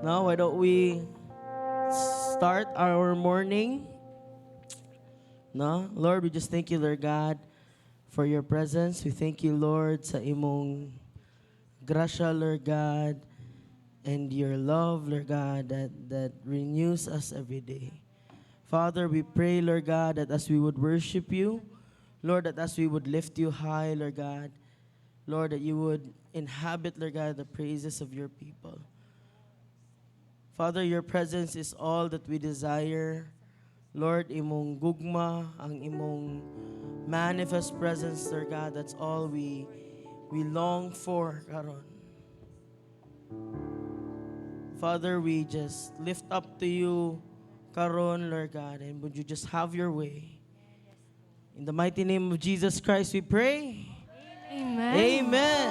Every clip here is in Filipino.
Now, why don't we start our morning? No, Lord, we just thank you, Lord God, for your presence. We thank you, Lord, sa imong grasya, Lord God, and your love, Lord God, that renews us every day. Father, we pray, Lord God, that as we would worship you, Lord, that as we would lift you high, Lord God, Lord, that you would inhabit, Lord God, the praises of your people. Father, your presence is all that we desire. Lord, imong gugma, ang imong manifest presence, Lord God, that's all we long for, karon. Father, we just lift up to you, karon, Lord God, and would you just have your way. In the mighty name of Jesus Christ, we pray. Amen. Amen.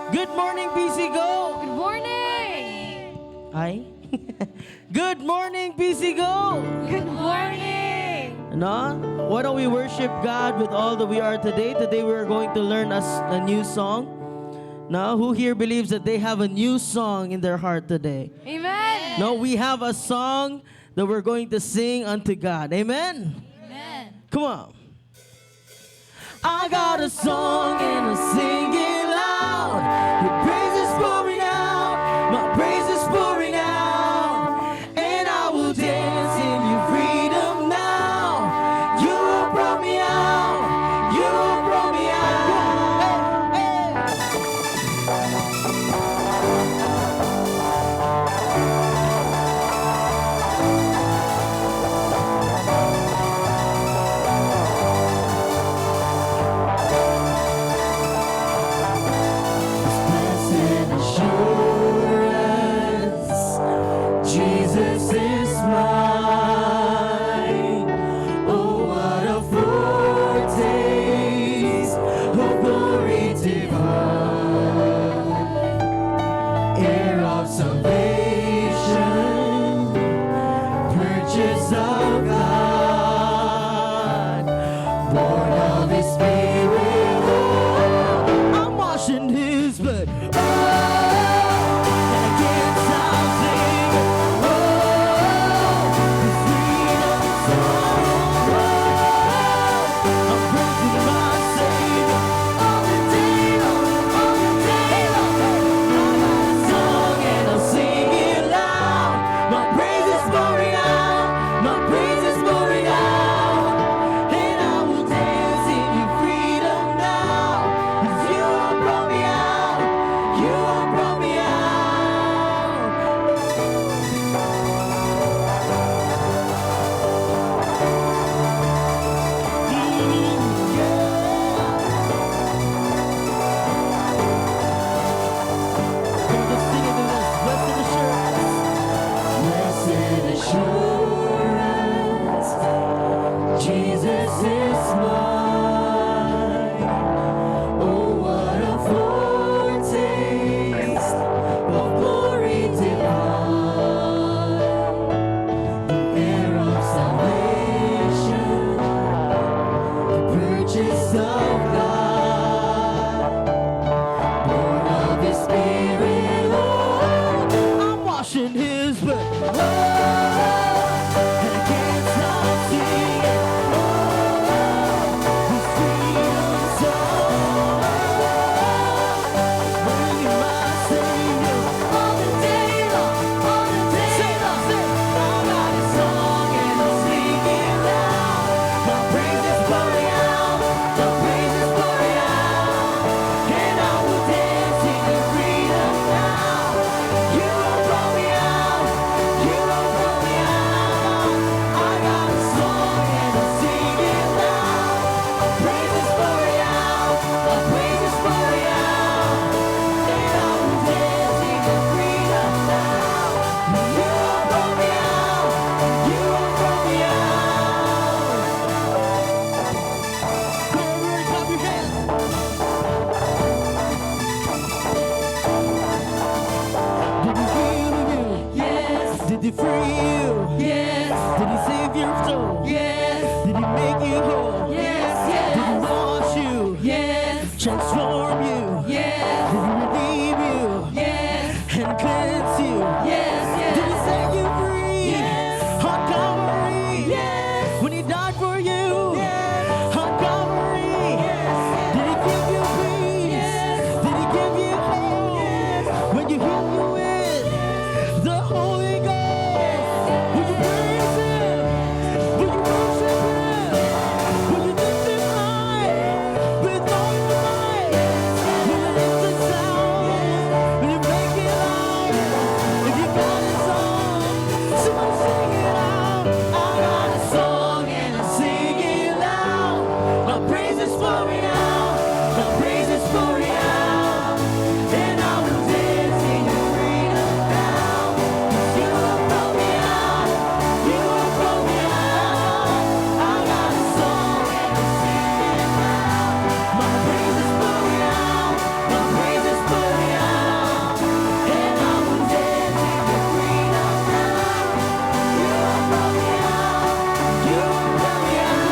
Good morning, PC Go. Good morning. Hi. Good morning, PC Go. Good morning. No? Why don't we worship God with all that we are today? Today we're going to learn a new song. Now, who here believes that they have a new song in their heart today? Amen. No, we have a song that we're going to sing unto God. Amen? Amen. Come on. I got a song and I sing it loud. Your praise is pouring out. My praise is pouring out. And I will dance in your freedom now. You have brought me out. You have brought me out. Hey, blessed assurance, Jesus is mine. Oh, what a foretaste of glory divine, heir of salvation, purchase of God, born of His Spirit. Oh, I'm washing His blood. Oh, and I can't stop singing. Oh, the freedom song. Oh, I'm praising my Savior all the day long, all the day long. I got a song and I'll sing it loud. My praise is pouring out. My praise is pouring out. And I will dance in your freedom now. 'Cause you have brought me out. You have brought me out. Come on, just sing it to this. Blessed assurance. Blessed assurance, Jesus is mine. Oh, what a foretaste of glory divine, the heir of salvation, the purchase of God, born of His Spirit. Lord, I'm washing His blood. Oh, and I can't stop singing. Oh, His freedom song. Bringing my Savior all the day long, all the day long. I got a song and I'll sing it loud. My praise is pouring out. My praise is pouring out. And I will dance in your freedom now. You have brought me out. You have brought me out. I got a song and I'll sing it loud. My praise is pouring out. My praise is pouring out. And I will dance in your freedom now. You have brought me out. You have brought me out. Come on, everybody, clap your hands. Did He heal you? Yes. Did He free you? Yes. Did He save your soul? Yes. Did He make you whole? Yes, yes. Did He wash you? Yes. Transform you? Yes. Did He redeem you? Yes. And cleanse you? Yes, pouring out. My praise is pouring out. And I will dance in your freedom now. 'Cause you have brought me out. You have brought me out. I got a song and I'm singing now. My praise is pouring out. My praise is pouring out. And I will dance in your freedom now. You have brought me out. You have brought me out.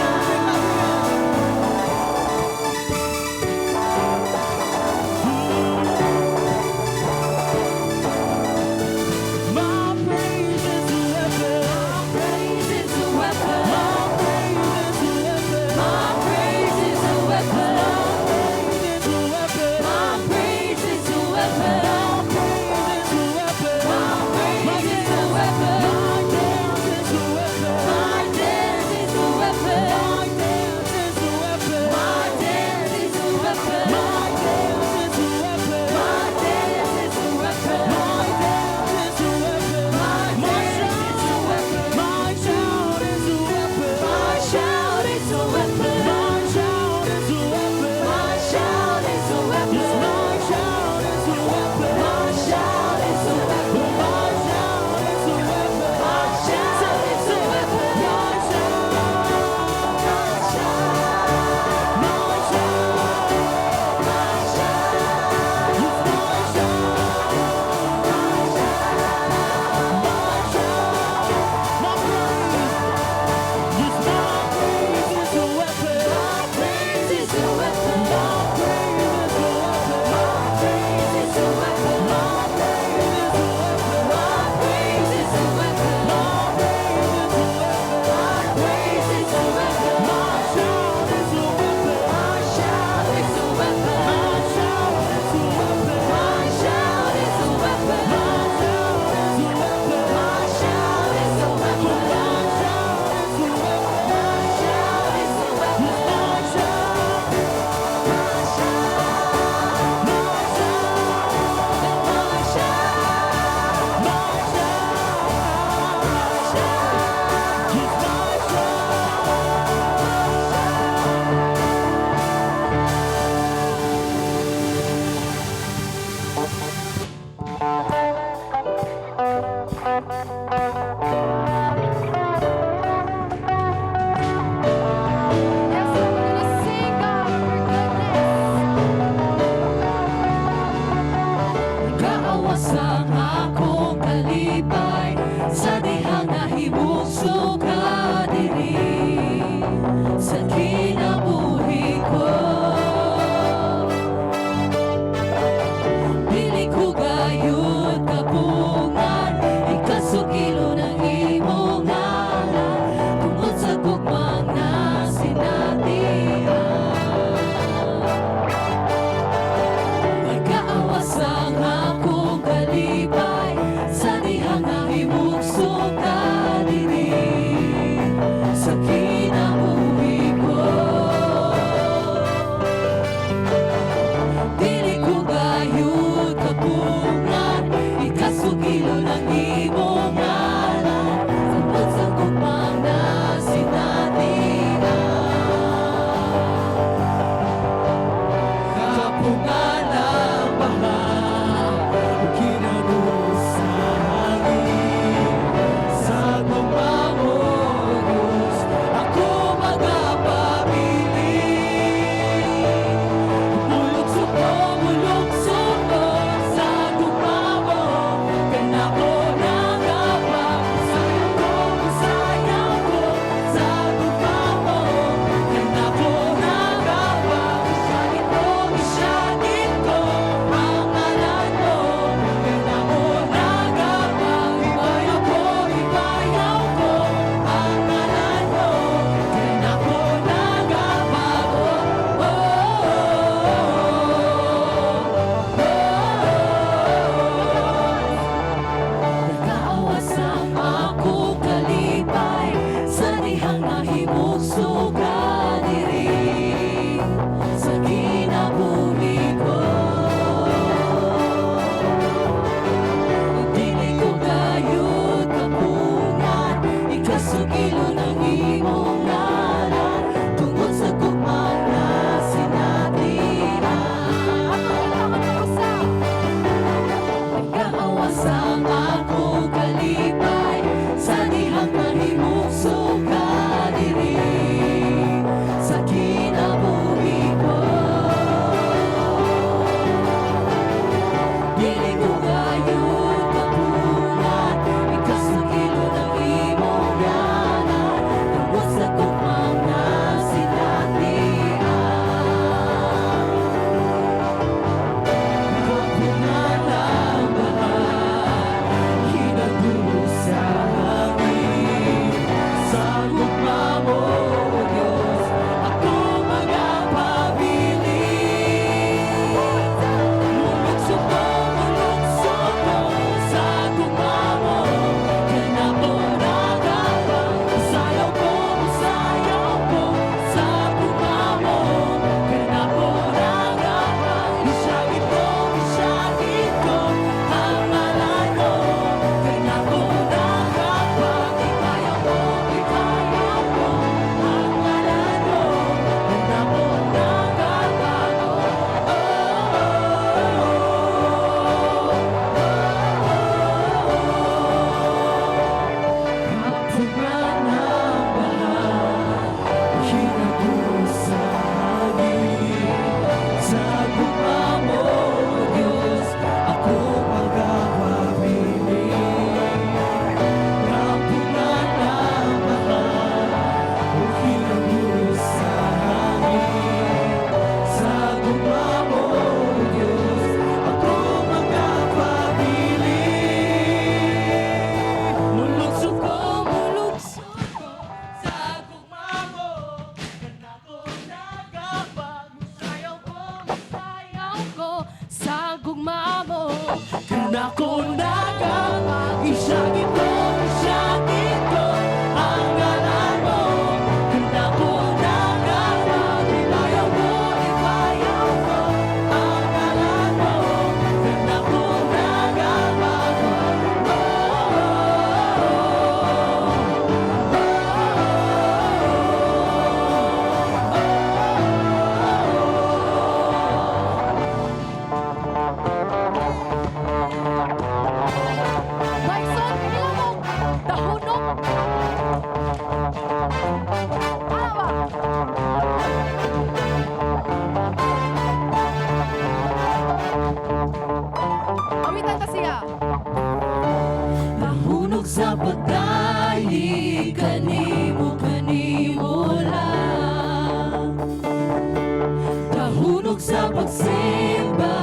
sa pagsimba,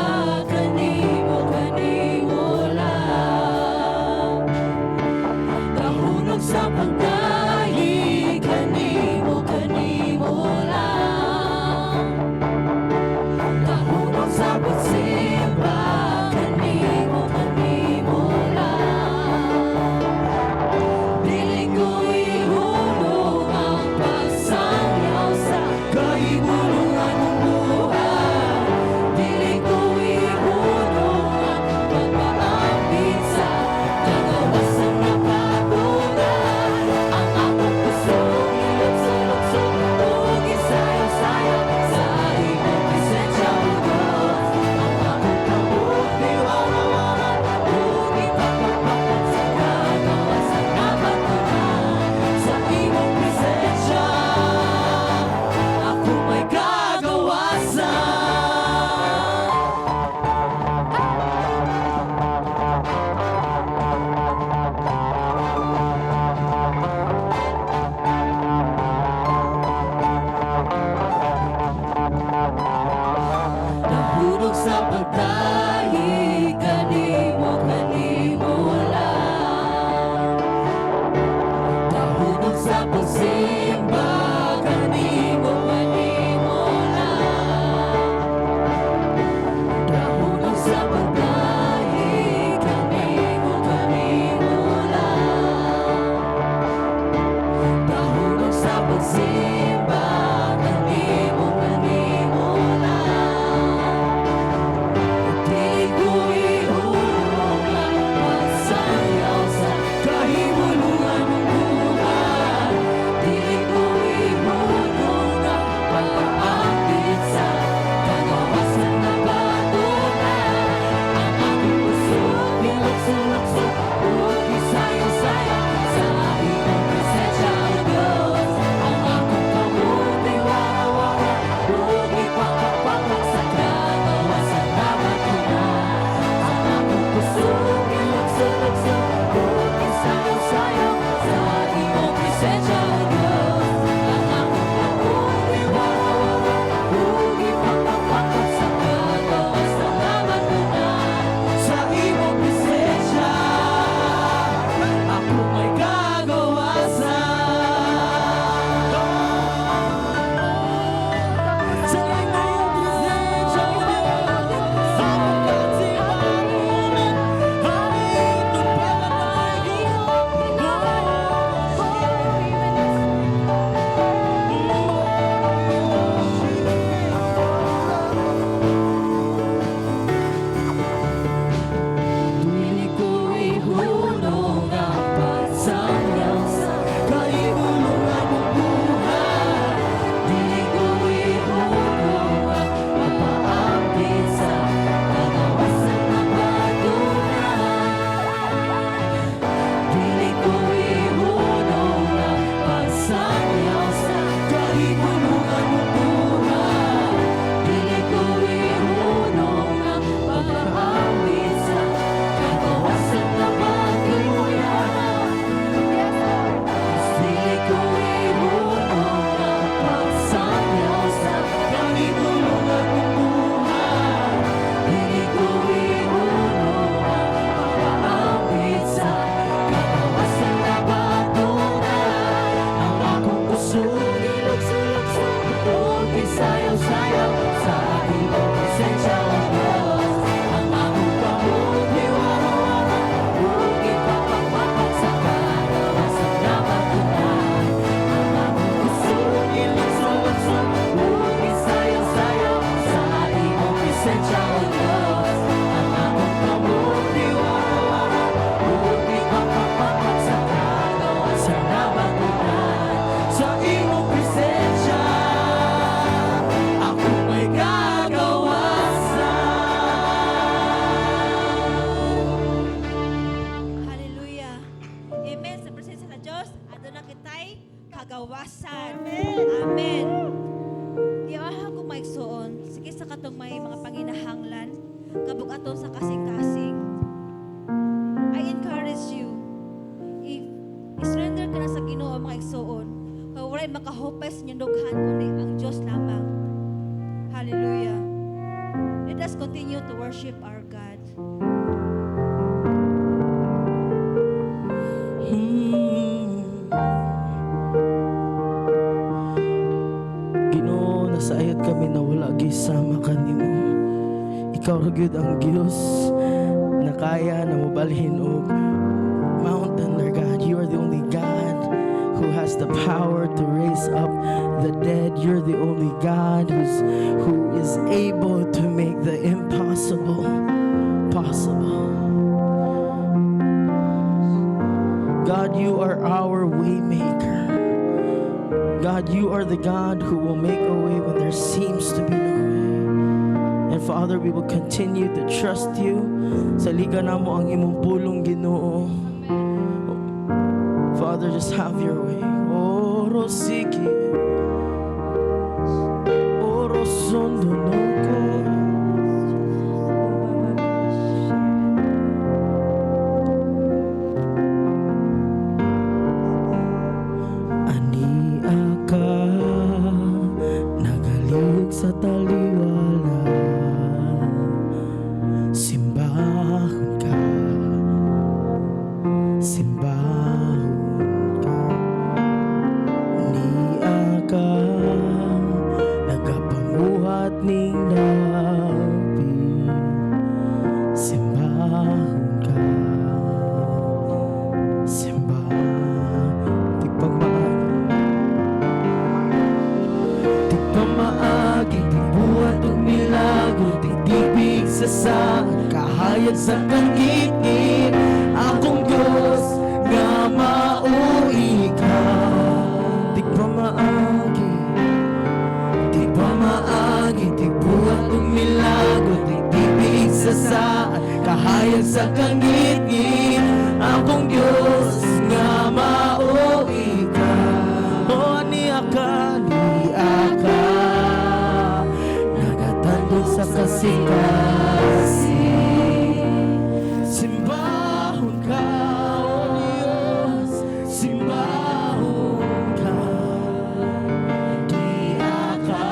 kanimo, kanimo lang. Nahulog sa pagdahi, kanimo, kanimo lang. Nahulog sa pagsimba, kanimo, kanimo lang. Dili ko ihulog ang pagsanyaw sa kahibulungan ng buhay. Dili ko ihulog ang pagpaapit sa kagawasan na patunay. Ang akong puso ilukso-lukso ug isayaw-sayaw sa imong presensya, O Diyos. Ang akong kamot liwanawan ug ipagpapakot sa kagawasan na patunay. Sa imong presensya ako may kagawasan. Nahulog sa pagdahi, kanimo, kanimo lang. Nahulog sa pagsimba, kanimo, kanimo lang. Nahulog sa pagdahi, kanimo, kanimo lang. Nahulog sa pagsimba, kanimo, kanimo lang. Di ko ihulog ang pagsayaw sa kahibulungan ng buhay. Di ko ihulog ang pagpaapit sa kagawasan na patunay. Ang aking puso ilukso-lukso ug isayaw-sayaw sa imong presensya, O Diyos. Ang akong kamot liwanawan ug ipagpapakot sa kagawasan na patunay. Ang akong puso ilukso-lukso ug isayaw-sayaw sa imong presensya, O Diyos. Ang akong kamot liwanawan ug ipagpapakot sa kagawasan na patunay. Sa imong presensya ako may kagawasan. Sa imong presensya, O Diyos, sapagkat sinuman ay Dili ko ihulog ang pagsanyaw sa kahibulungan ng buhay. Dili ko ihulog ang pagpaapit sa kagawasan na patunay. Dili ko ihulog ang pagsanyaw sa kahibulungan ng buhay. Dili ko ihulog ang pagpaapit sa kagawasan na patunay. Dili ko ihulog ang pagsanyaw sa kahibulungan ng buhay. Dili ko ihulog ang pagpaapit sa kagawasan na patunay. Ang akong puso ilukso-lukso ug isayaw-sayaw sa imong presensya, O Diyos. Ang akong kamot liwanawan ug ipagpapakot sa kagawasan na patunay. Ang akong puso ilukso-lukso ug isayaw-sayaw sa imong presensya, O Diyos. Ang akong kamot liwanawan ug ipagpapakot sa kagawasan na patunay. Sa imong presensya ako may kagawasan. Hallelujah. Amen. Sa presensya sa Diyos, ato na kitay kagawasan. Amen. Iyaha ko maigsoon. Sige sa katong may mga panginahanglan. Kabog ato sa kasing-kasing. I encourage you. I-surrender ka na sa Ginoo mga igsoon. Kaya wala'y makahopes niyong dughan kundi ang Diyos lamang. Hallelujah. us continue to worship our God. Ginoo, nasayod kami na wala gisama kanimo. Ikaw ra gyud ang Dios na kaya na mobalhin og mountain, Lord God. You are the only God who has the power to raise up the dead. You're the only God who is able to make the impossible possible. God, you are our waymaker. God, you are the God who will make a way when there seems to be no way. And Father, we will continue to trust you. Sa liga na mo ang imong pulong, Ginoo. Father, just have your way. Oro siki, oro sondonoko. Ani aka nagalig sa taliwala. Simbahon ka, simbahon ka. Ni aka nagapamuhat ning labi. Simbahon ka, simbahon. Tigpamaagi, tigbuhat og milagro, tigtibig sa saan, kahayag sa kangit-ngit. Akong Diyos nga maui ka. Tigpamaagi, tigpamaagi, tigbuhat og milagro, tigtibig sa saan, kahayag sa kangit-ngit. Akong Diyos nga maui ka. O niya ka, nagatandog sa kasing-kasing. Simbahon ka, O Diyos, simbahon ka. Diya ka,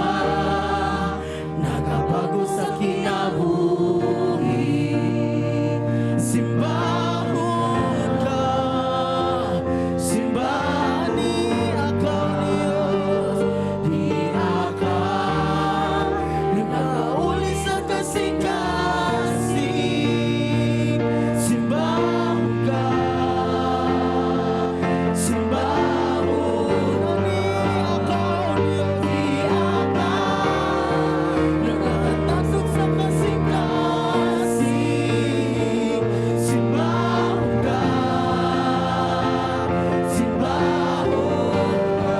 nagabago sa kinabuhi. Simbahon ka, simbahan niya ka, Diyos. Diya ka, nagkauli sa kasing-kasing. Simbahon ka, simbahon niya ka, Diyos. Diya ka, nagkatasok sa kasing-kasing. Simbahon ka, simbahon ka.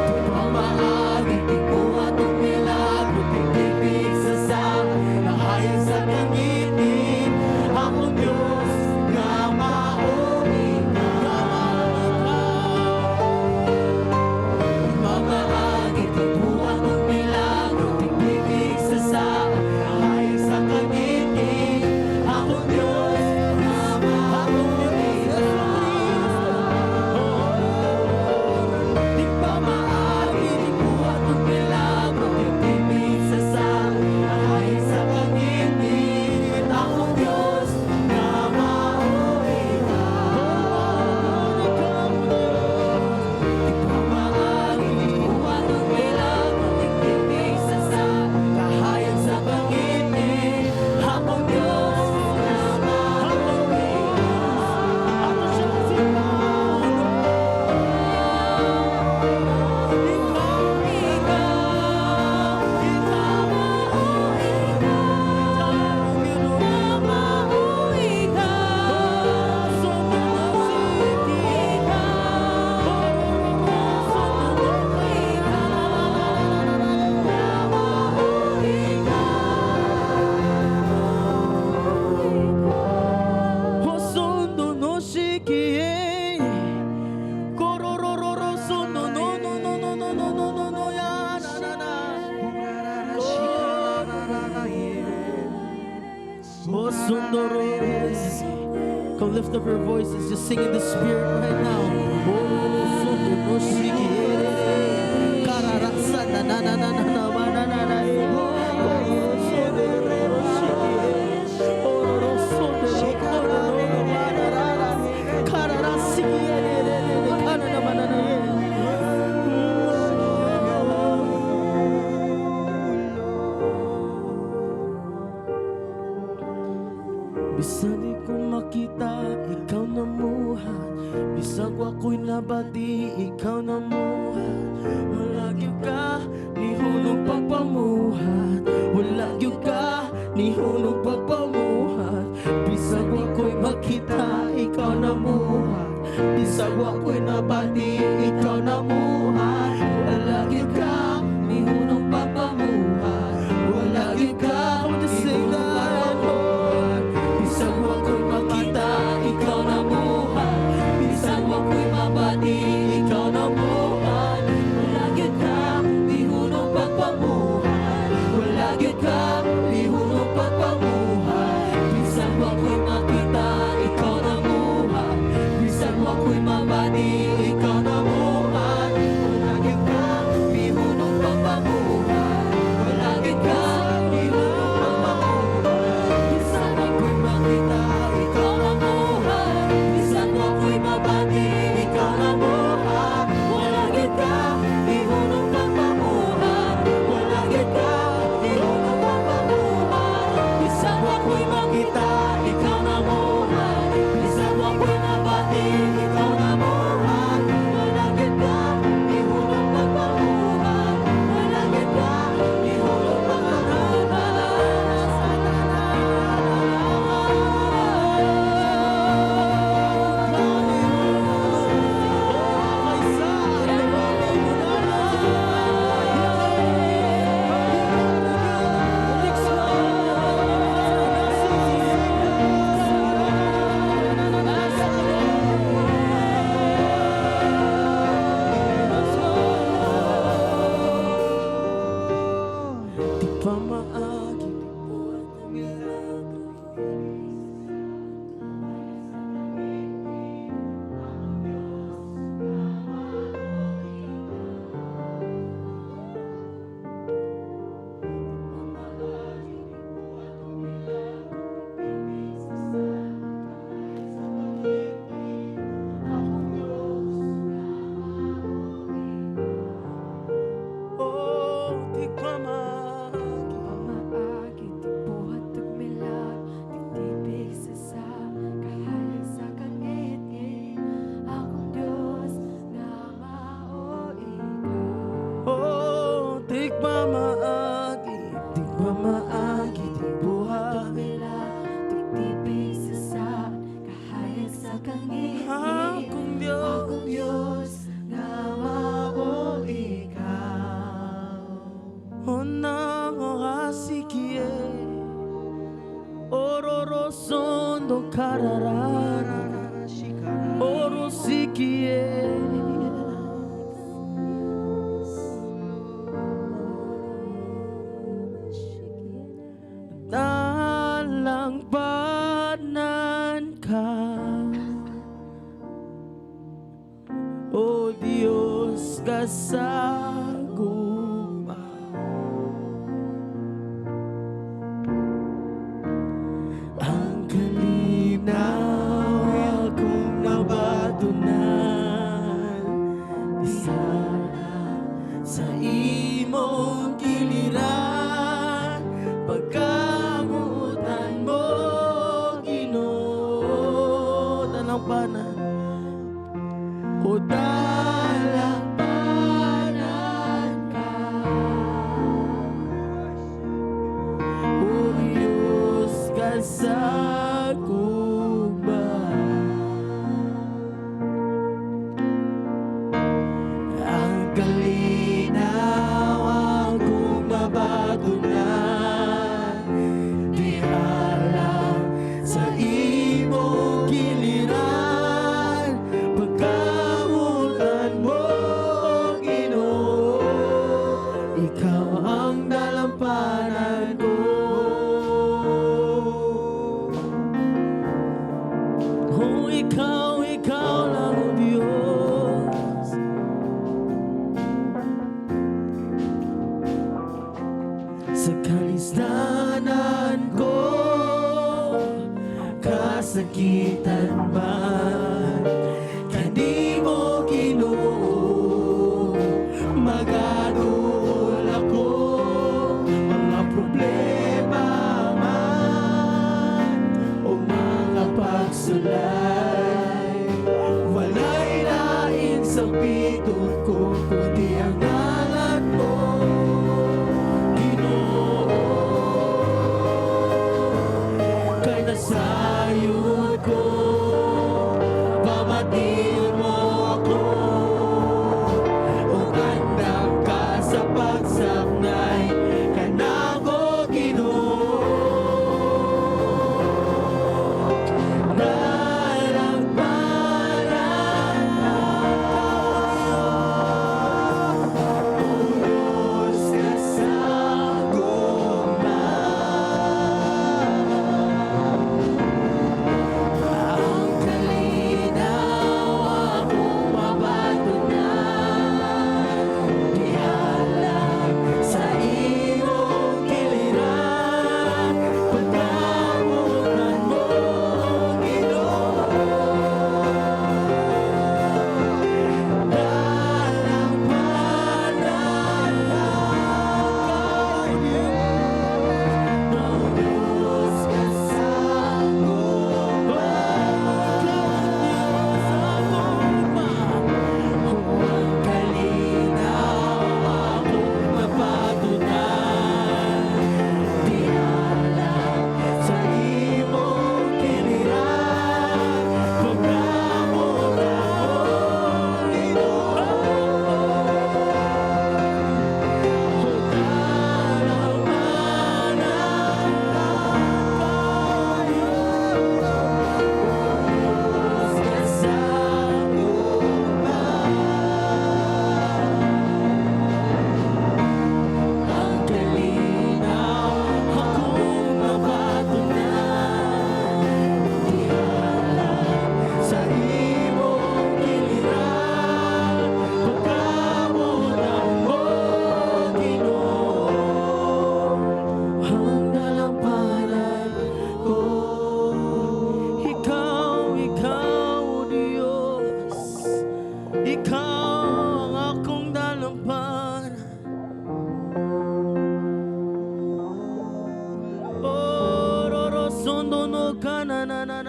Tigpamaagi, tigbuhat og milagro, tigtibig sa saan, kahayag sa kangit-ngit. Akong Diyos nga mauni ka. Tigpamaagi, tigbuhat og milagro, tigtibig sa saan, kahayag sa kangit-ngit. Akong Diyos nga mauni ka. Tigpamaagi, tigbuhat og milagro, tigtibig sa saan, kahayag sa kangit-ngit. Akong Diyos nga mauni ka. Tigpamaagi, tigbuhat og milagro, tigtibig sa saan, kahayag sa kangit-ngit. Akong Diyos nga mauni ka. Ako siya simbahon. Hosondo no shiki, kororororo sono no no no no no no no no no ya na na na. Hosondoro. Come lift up your voices, just sing in the spirit right now. Hosondo no shiki, kararasa na na na na na na na na na. nabati, ikaw na muhat. Wala gyud ka, ni hunong pagpamuhat. Wala gyud ka, ni hunong pagpamuhat. Bisag wa ko'y makita, ikaw na muhat. Bisag wa ko'y nabati, ikaw na muhat. Wala gyud ka, ni hunong pagpamuhat. Wala gyud ka, ni hunong pagpamuhat. Bisag wa ko'y makita, ikaw na muhat. Bisag wa ko'y mabati, ikaw na muhat. Wala gyud ka, ni hunong pagpamuhat. Wala gyud ka, ni hunong pagpamuhat. Bisag wa ko'y makita, ikaw na muhat. Bisag wa ko'y mabati, ikaw na muhat. Wala gyud ka, ni hunong pagpamuhat. Wala gyud ka, ni hunong pagpamuhat. Bisag wa ko'y makita, ikaw na muhat. Bisag wa ko'y mabati, ikaw na muhat. Wala gyud ka, ni hunong pagpamuhat. Wala gyud ka, ni hunong pagpamuhat. Bisag wa ko'y makita, ikaw na muhat. Bisag wa ko'y mabati, ikaw na muhat. Wala gyud ka, ni hunong pagpamuhat. Wala gyud ka, ni hunong Di pa maagi, di buhat na milagro. Oh, di pa maagi. Pamaagi, di buhat ug milag, titipig sa kahayag sa kangit-ngit. Akong Diyos nga mao ikaw. Oh, di pa maagi, di pa maagi, di buhat. Milag, titipig sa kahayag sa kangit-ngit. Akong Diyos. Akong Diyos nga mao ikaw. Onang ohasikie Ororoson do kararara Orosikie Dalang panan ka O Diyos kasaguma Ang kalinaw akong nabatunan Isara sa imong giliran Pagkamutan mo Ginoo Dalang panan O dalang panan ka O Diyos kasaguma Ang kalinaw akong nabatunan Di alam sa imong giliran Pagkamutan mo Ginoo Ikaw ang dalampanan ko Oh, ikaw lang ang Diyos Sa kalisdanan ko Kasakitan man Kani mo Ginoo Magadul ako Mga problema man O mga pagsulay Walay lain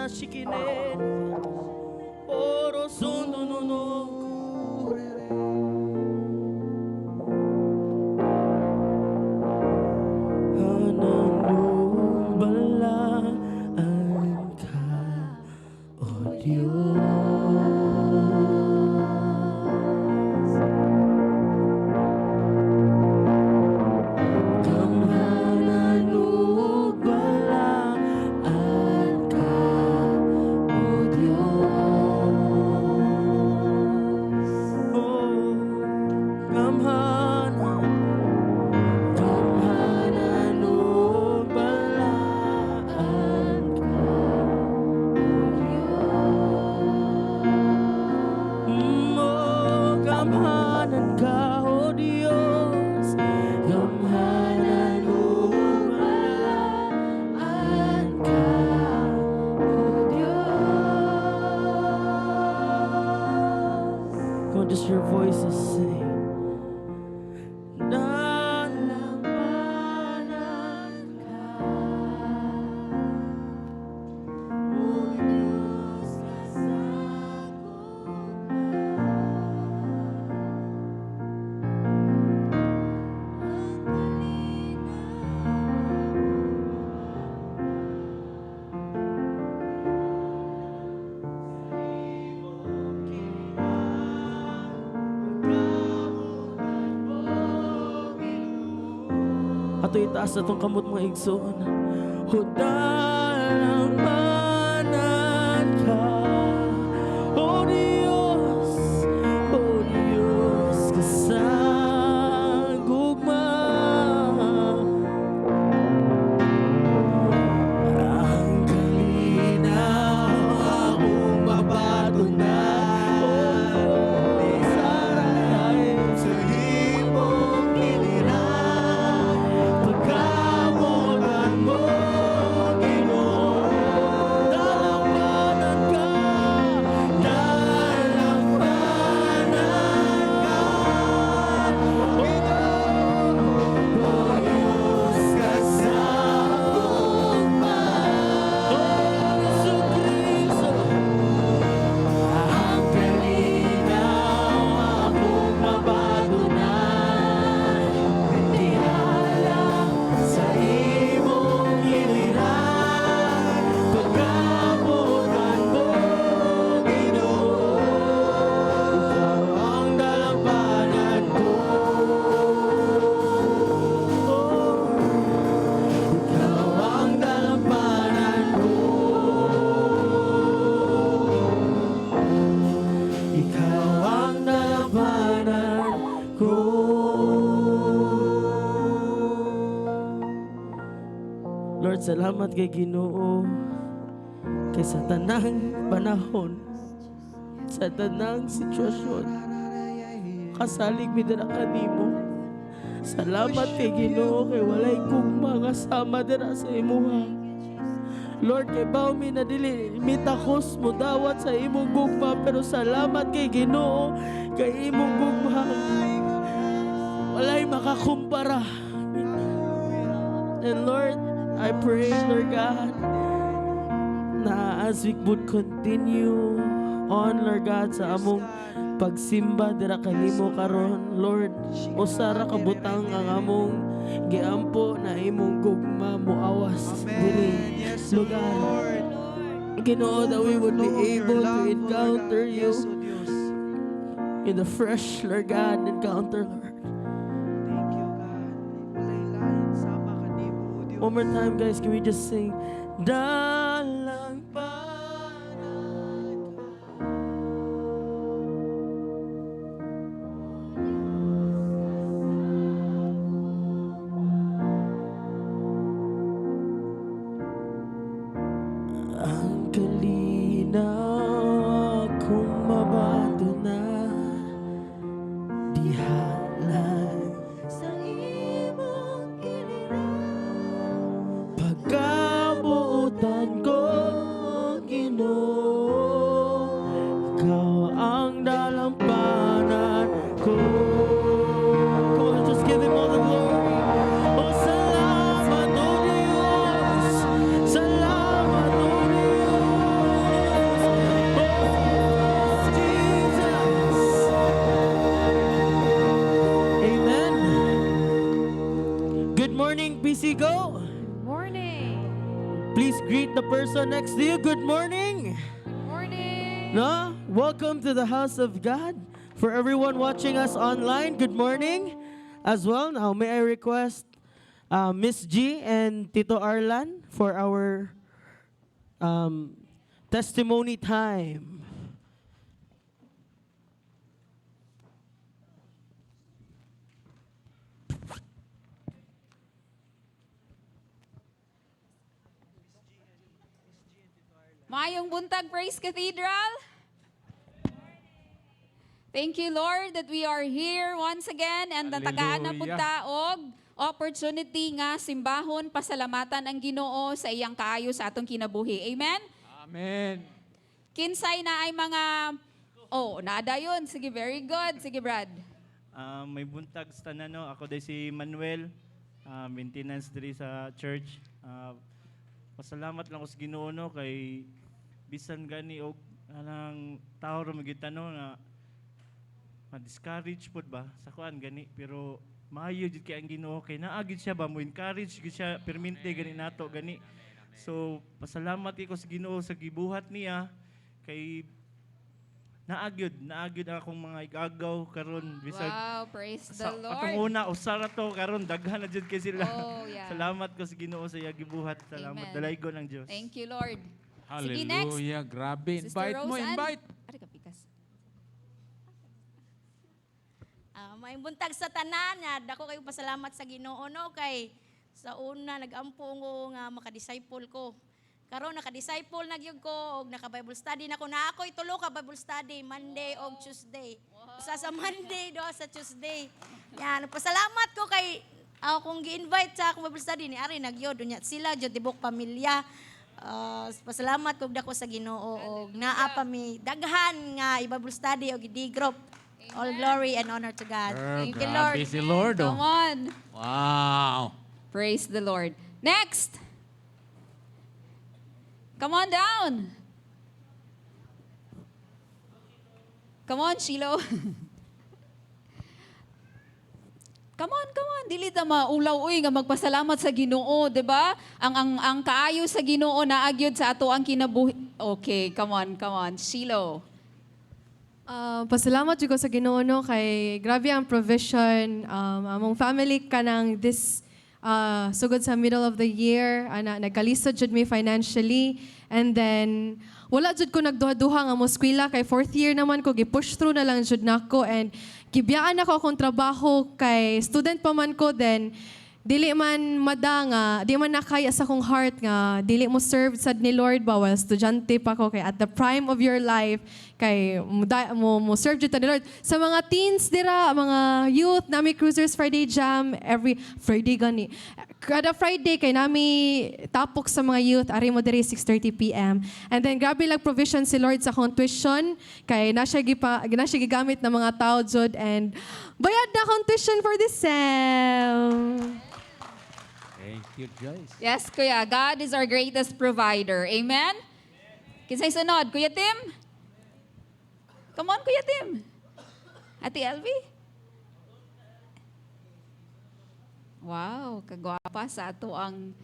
shikinen. Oro sundo no no. Ananumbalaan ka, O Diyos. Kamhananumbalaan ka, O Diyos. Oh, kamhananumbalaan ka, kamhanan ka, O Diyos. Kamhananumbalaan ka, O Diyos. Come on, just your voices sing. Nalampanan ka, O Diyos, ato itaas na itong kamot mga igsoon. Hudalampanan ka, O Diyos, O Diyos, kasagugma. Ang kalinaw akong mapatunay, O Diyos, aray sa imong kinirang. Pagkamutan mo, Ginoo, dalampanan ka, dalampanan ka, O Diyos, kasagugma. O Jesucristo, ang kalinaw akong mapatunay, di halang sa imong giliran. Pagkamutan mo, Ginoo, ikaw ang dalampanan ko. Ikaw ang dalampanan ko. Ikaw ang dalampanan ko. Lord, salamat kay Ginoo kay sa tanang panahon, sa tanang sitwasyon, kasalig mi dira kanimo. Salamat kay Ginoo kay walay gugma nga sama dira sa imuha. Lord, kay bawo mi na dili mi takos mo dawat sa imong gugma, pero salamat kay Ginoo kay imong gugma walay makakumpara. And Lord, I pray, Lord God, na as we would continue on, Lord God, sa among pagsimba dira kanimo karon, Lord, usara ka butang ang among giampo na imong gugma muawas dili lugar. Ginoo, that we would be able to encounter you in the fresh, Lord God, encounter, Lord. One more time, guys, can we just sing? Dalampanan ka. Ang kalinaw akong mabato na di halay sa imong giliran. Pagkabuutan Easy go. Morning. Please greet the person next to you. Good morning. Morning. No? Welcome to the house of God. For everyone watching us online, good morning as well. Now, may I request Miss G and Tito Arlan for our testimony time. Mayong buntag, Praise Cathedral. Thank you, Lord, that we are here once again and natagaan na po taog opportunity nga simbahon pasalamatan ang Ginoo sa iyang kaayo sa atong kinabuhi. Amen? Amen. Kinsay na ay mga naada yun. Sige, very good. Sige, Brad. May buntag sa tanano. Ako day si Manuel, maintenance diri sa church. Pasalamat lang ko sa Ginoo no, kay bisan gani og anang tao ra magitano na ma-discourage pod ba sa kuan gani, pero maayo jud kay ang Ginoo kay naagid siya ba mo encourage gid siya permente gani nato gani. So pasalamat ko sa Ginoo sa gibuhat niya kay naagyod akong mga igagaw karon bisag Wow, praise the sa Lord. atong una usara to karon daghan na jud kay sila. Oh, yeah. Salamat ko sa Ginoo sa iya gibuhat. Salamat Amen. dalaygon ang Dios. Thank you, Lord. Sige, next. Hallelujah. Grabe. Sister Invite mo, Roseanne. invite. Ari ka, Pikas. May buntag sa tanan, dako kayo pasalamat sa Ginoo no kay sa una nagampo ko nga maka-disciple ko. Karon naka-disciple na gyud ko og naka-Bible study na ko. Na ako'y tulo ka Bible study Monday og Tuesday. Usa sa Monday do sa Tuesday. Yan, pasalamat ko kay akong gi-invite sa akong Bible study ni Ari nagyod unya sila jud tibok pamilya. Pasalamat kog dako sa Ginoo og naa pa mi daghan nga i-Bible study og i group. All glory and honor to God. Thank you, Lord. Grabe si Lord. Come Oh. on. Wow. Praise the Lord. Next. Come on down. Come on, Shiloh. Come on. Dili ta maulaw uy nga magpasalamat sa Ginoo, 'di ba? Ang kaayo sa Ginoo naagyod sa ato ang kinabuhi. Okay, come on, Shiloh. Pasalamat jud ko sa Ginoo no kay grabe ang provision among family kanang this sugod sa middle of the year nagkalisod jud mi financially and then wala jud ko nagduha-duha nga mo eskwela kay fourth year naman ko gi-push through na lang jud nako and gibiyaan ako akong trabaho kay student pa man ko then dili man madanga, di man nakaya sa kong heart nga, dili mo serve sad ni Lord ba, while estudyante pa ko, kay at the prime of your life, kay mo serve dito ni Lord. Sa mga teens dira, mga youth, nami Cruisers Friday Jam, every Friday gani. Kada Friday, kay nami tapok sa mga youth, ari mo diri 6:30 p.m. And then, grabe lang provision si Lord sa akong tuition, kay na siya gigamit ng mga tao, jud, and bayad na akong tuition for this sem. Thank you, Joyce. Yes, Kuya. God is our greatest provider. Amen? Kinsay sunod? Kuya Tim? Come on, Kuya Tim. Ate Elvie? Wow, kagwapa sa ato ang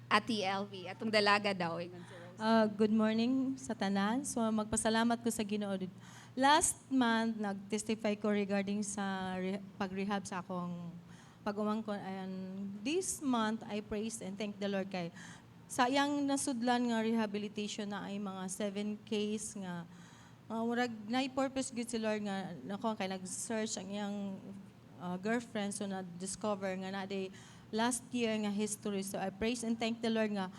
Ate Elvie. Atong dalaga daw. Good morning sa tanan. So magpasalamat ko sa Ginoo. Last month nag-testify ko regarding sa pag-rehab sa akong pag-umangkon. And this month I praise and thank the Lord kay sa iyang nasudlan nga rehabilitation na ay mga 7 case nga murag na-purpose gud si Lord nga nako kay nag-search ang iyang girlfriend so na-discover nga na day last year nga history. So I praise and thank the Lord nga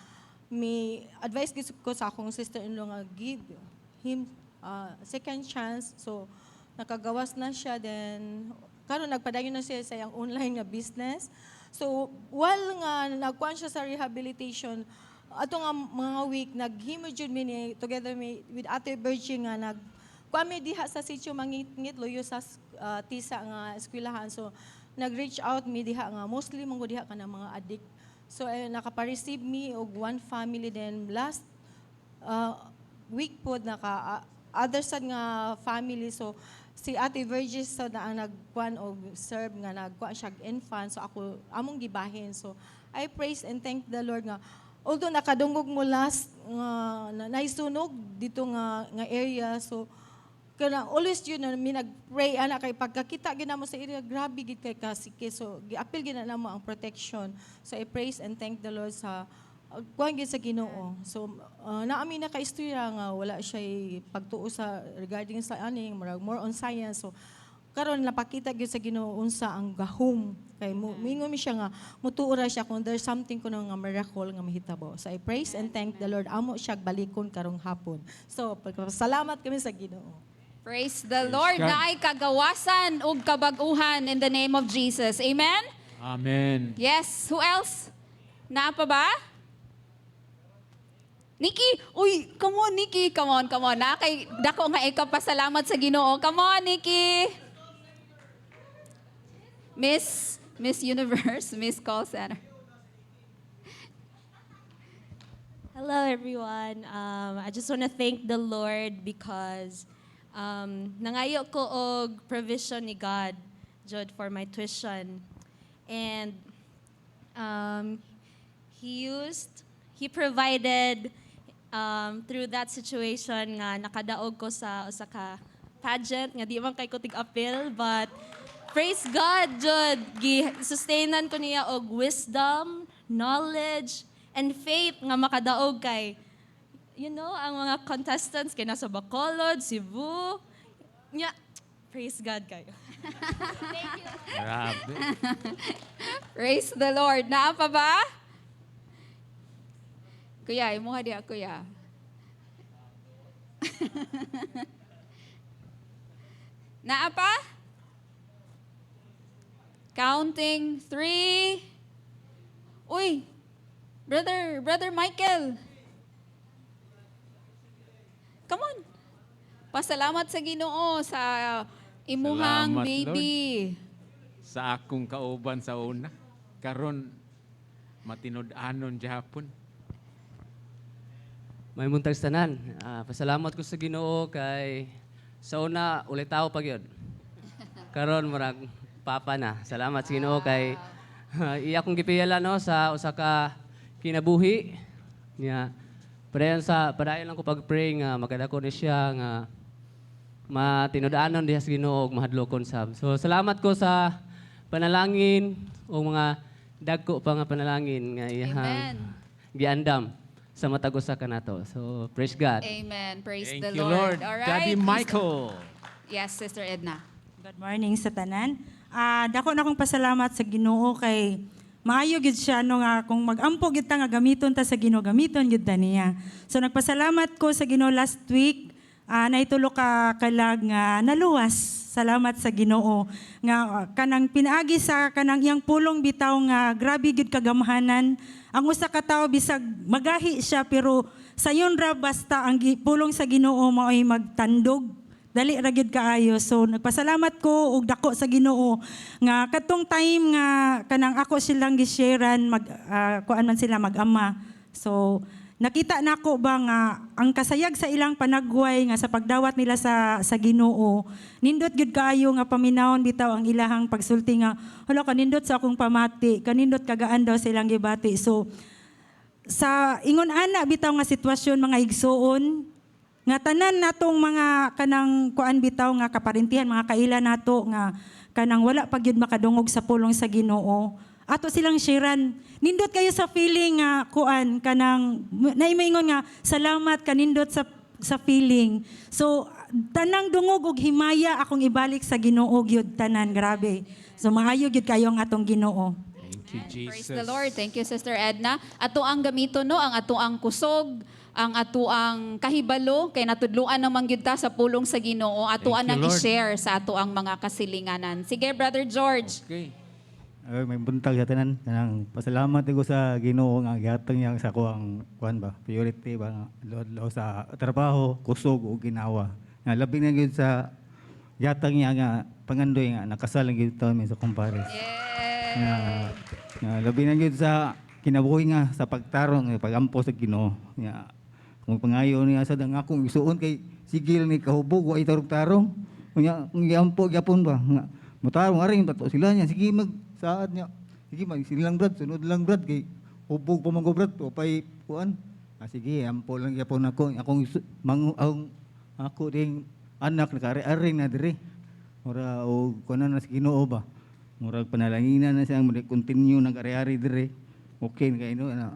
may advice ko sa akong sister-in-law nga give him second chance. So nakagawas na siya then karon nagpadayon na siya sa iyang online nga business. So while nga nagkuan siya sa rehabilitation ato nga mga week naghimo jud mi together with Ate Virgie nga kuan mi diha sa sitio Mangitngit loyo sa tisa nga eskwelahan. So nag-reach out mi diha nga mostly mong diha kana mga addict. So nakapa-receive mi og one family then last week pod naka other sad nga family. So si Ate Virgis so na ang nagkuan og serve nga nagkuan siya infant, so ako among gibahin. So I praise and thank the Lord nga although nakadungog mo last naisunog dito nga area, so kana always yun na mi nagpray ana kay pagkakita gyud namo sa area grabe gid kay kasike, so giapil gyud na namo ang protection. So I praise and thank the Lord sa kuan gyud sa Ginoo. So naami na ka istorya nga wala siya pagtuo sa regarding sa aning more on science. So karon napakita gyud sa Ginoo unsa ang gahom kay mingon mi siya nga mutuo ra siya kung there's something kuno nga miracle nga mahitabo. So I praise and thank the Lord amo siya balikon karong hapon. So salamat kami sa Ginoo. Praise the Lord. God. Na ay kagawasan ug kabag-uhan in the name of Jesus. Amen? Amen. Yes. Who else? Na pa ba? Nikki! Uy, come on, Nikki. Come on. Na kay dako nga ikapasalamat sa Ginoo. Come on, Nikki. Miss Universe, Miss Call Center. Hello, everyone. I just want to thank the Lord because nangayo ko og provision ni God, Jod, for my tuition. And He provided through that situation nga nakadaog ko sa usa ka pageant nga di man kay ko tig-appeal, but praise God, Jod, gi-sustainan ko niya og wisdom, knowledge, and faith nga makadaog kay ang mga contestants kay nasa Bacolod, Cebu. Praise God kayo. Grabe. Praise the Lord. Naa pa ba? Kuya, imuha diya, kuya. Naa pa? Counting 3. Uy, Brother Michael. Come on. Pasalamat sa Ginoo sa imuhang Salamat, baby. Sa akong kauban sa una. Karon matinud-anon Japon. May muntag tanan. Pasalamat ko sa Ginoo kay sa una ulit tao pa gyud. Karon murag papa na. Salamat sa Ginoo kay iya kong gipiyala no sa usa ka kinabuhi niya. Padayon lang ko pag-pray nga magkadako ni siya nga matinud-anon diha sa Ginoo ug mahadlokon sab. So salamat ko sa panalangin o mga dagko pa nga panalangin nga iyang giandam sa matag usa kanato. So praise God. Amen. Praise Thank the you, Lord. Lord. All Daddy right. Michael. Yes, Sister Edna. Good morning sa tanan. Dako na akong pasalamat sa Ginoo kay maayo gid siya no nga kung magampo gid ta nga gamiton ta sa Ginoo, gamiton gid ta niya. So nagpasalamat ko sa Ginoo last week. Naitulo ka kalag nga naluwas. Salamat sa Ginoo nga kanang pinaagi sa kanang iyang pulong bitaw nga grabe gid kagamhanan. Ang usa ka tawo bisag magahi siya pero sayon ra basta ang pulong sa Ginoo mao'y magtandog. Dali ra gyud kaayo. So nagpasalamat ko og dako sa Ginoo nga katong time nga kanang ako silang gi-sharean kuan man sila mag-ama. So nakita nako ba nga ang kasayag sa ilang panagway nga sa pagdawat nila sa Ginoo. Nindot gyud kaayo nga paminawon bitaw ang ilahang pagsulti nga hala kanindot sa akong pamati, kanindot kagaan daw silang gibati. So sa ingon ana bitaw nga sitwasyon mga igsoon nga tanan natong mga kanang kuan bitaw nga kaparintihan mga kaila nato nga kanang wala pa gyud makadungog sa pulong sa Ginoo. Ato silang sharean. Nindot kayo sa feeling nga kuan kanang naimingon nga salamat kanindot sa feeling. So tanang dungog og himaya akong ibalik sa Ginoo gyud tanan, grabe. So maayo gyud kayo ang atong Ginoo. Thank you, Jesus. Praise the Lord. Thank you, Sister Edna. Ato ang gamito no, ang ato ang kusog, ang ato ang kahibalo kay natudluan naman gyud ta sa pulong sa Ginoo. Ato Thank you, ang Lord. i-share sa ato ang mga kasilinganan. Sige, Brother George. Okay. May buntag sa tanan kanang pasalamat ko sa Ginoo nga gihatag niya sa kuang kuan ba priority ba lo sa trabaho kusog o ginawa nga labi na gyud sa gihatag niya nga pangandoy nga nakasal lang gyud taon mi sa kumpares nga labi na gyud sa kinabuhi nga sa pagtarong pagampo sa Ginoo nga kung pangayo niya sa dang akong isuon kay sigil ni kahubog wa tarong-tarong Kung giampo gyapon ba nga mutarong aring pato sila niya sige mag saad niya. Sige mag silang brad sunod lang brad kay hubog pa man ko brad o pay kuan. Sige ampo lang gyapon ako ako ding anak nakari-ari na dire. Mura o kunan na sa Ginoo ba. Murag panalanginan na siya continue nag-ari-ari dire. Okay kay no na.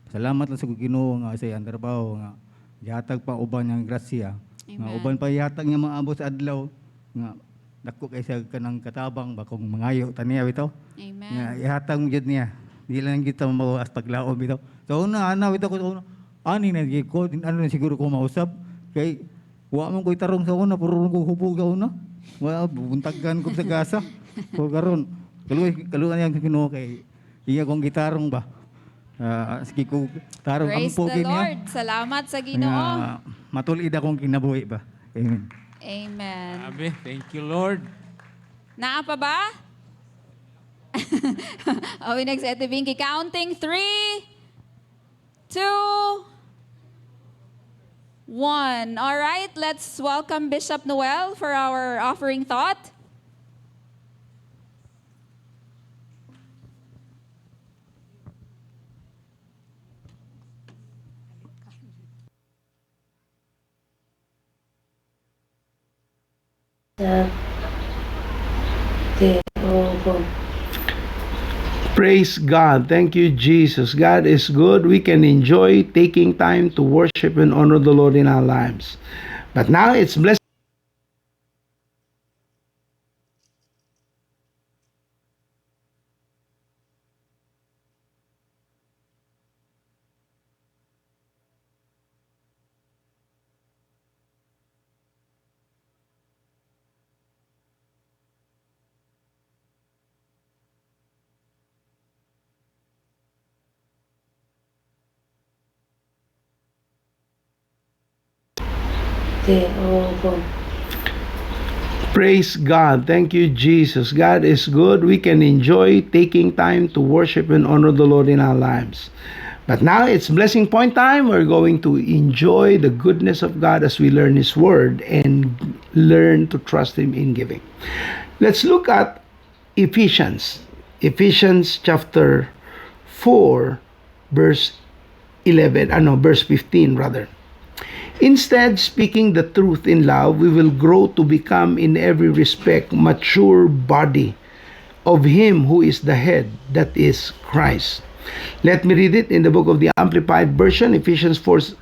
Salamat lang sa Ginoo nga sa iyang trabaho nga gihatag pa uban yang grasya. Nga uban pa yatag nga mga abot sa adlaw nga dako kay sa kanang katabang ba kung mangayo taniya bitaw. Amen. Nga ihatag mo jud niya. Di lang kita mawas paglaom bitaw. So una ana bitaw ko ani na gi ko ano na siguro ko mausap kay wa man ko itarong sa una puro ko hubog una. Wa buntagan ko sa gasa. So karon kaluan yang Ginoo kay iya kong gitarong ba. Sige ko tarong Praise ampo the niya. Lord. Salamat sa Ginoo. Matulid akong kinabuhi ba. Amen. Amen. Amen. Thank you, Lord. Naa pa ba? We next at the Vinky. Counting 3, 2, 1. All right, let's welcome Bishop Noel for our offering thought. Praise God. Thank you, Jesus. God is good. We can enjoy taking time to worship and honor the Lord in our lives. But now it's blessed. Praise God. Thank you, Jesus. God is good. We can enjoy taking time to worship and honor the Lord in our lives. But now it's blessing point time. We're going to enjoy the goodness of God as we learn His Word and learn to trust Him in giving. Let's look at Ephesians. Ephesians chapter 4, verse 15 rather. Instead, speaking the truth in love, we will grow to become in every respect mature body of Him who is the head, that is Christ. Let me read it in the book of the Amplified Version, Ephesians 4,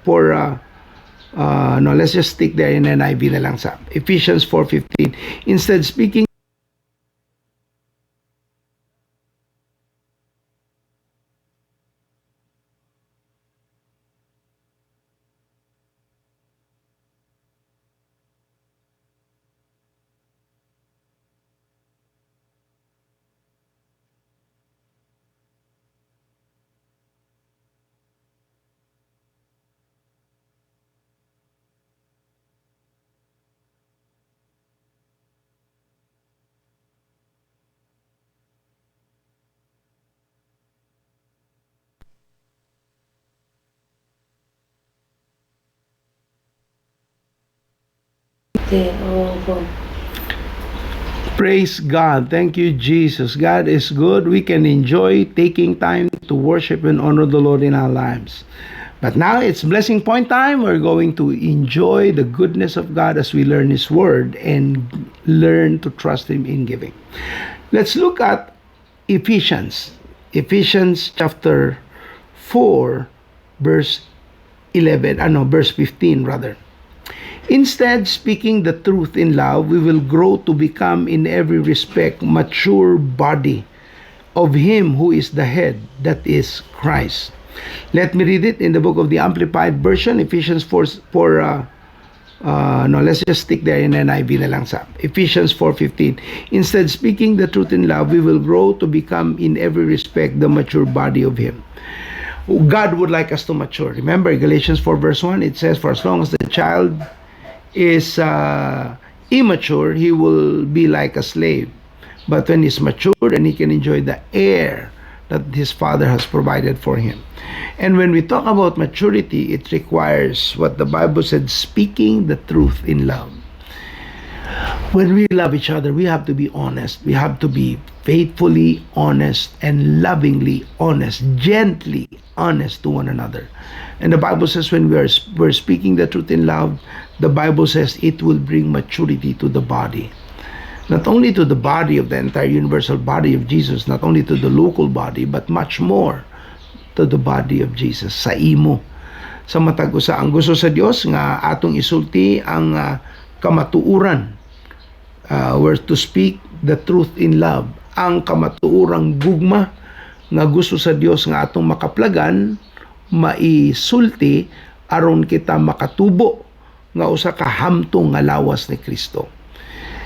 let's just stick there in NIV na lang sa Ephesians 4:15. Instead, speaking Praise God. Thank you, Jesus. God is good. We can enjoy taking time to worship and honor the Lord in our lives. But now it's blessing point time. We're going to enjoy the goodness of God as we learn His Word and learn to trust Him in giving. Let's look at Ephesians. Ephesians chapter 4, verse 15 rather. Instead, speaking the truth in love, we will grow to become in every respect mature body of Him who is the head, that is Christ. Let me read it in the book of the Amplified Version, Ephesians 4, let's just stick there in NIV na lang sa Ephesians 4:15. Instead, speaking the truth in love, we will grow to become in every respect the mature body of Him. God would like us to mature. Remember Galatians 4 verse 1, it says, for as long as the child is immature, he will be like a slave. But when he's mature, then he can enjoy the heir that his father has provided for him. And when we talk about maturity, it requires what the Bible said, speaking the truth in love. when we love each other, we have to be honest. We have to be faithfully honest and lovingly honest, gently honest to one another. And the Bible says when we're speaking the truth in love, the Bible says it will bring maturity to the body. Not only to the body of the entire universal body of Jesus, not only to the local body, but much more to the body of Jesus, sa imo. Sa matag usa, ang gusto sa Dios nga atong isulti ang kamatuuran. We're to speak the truth in love. Ang kamatuurang gugma nga gusto sa Dios nga atong makaplagan, maisulti aron kita makatubo nga usa ka hamtong nga lawas ni Kristo.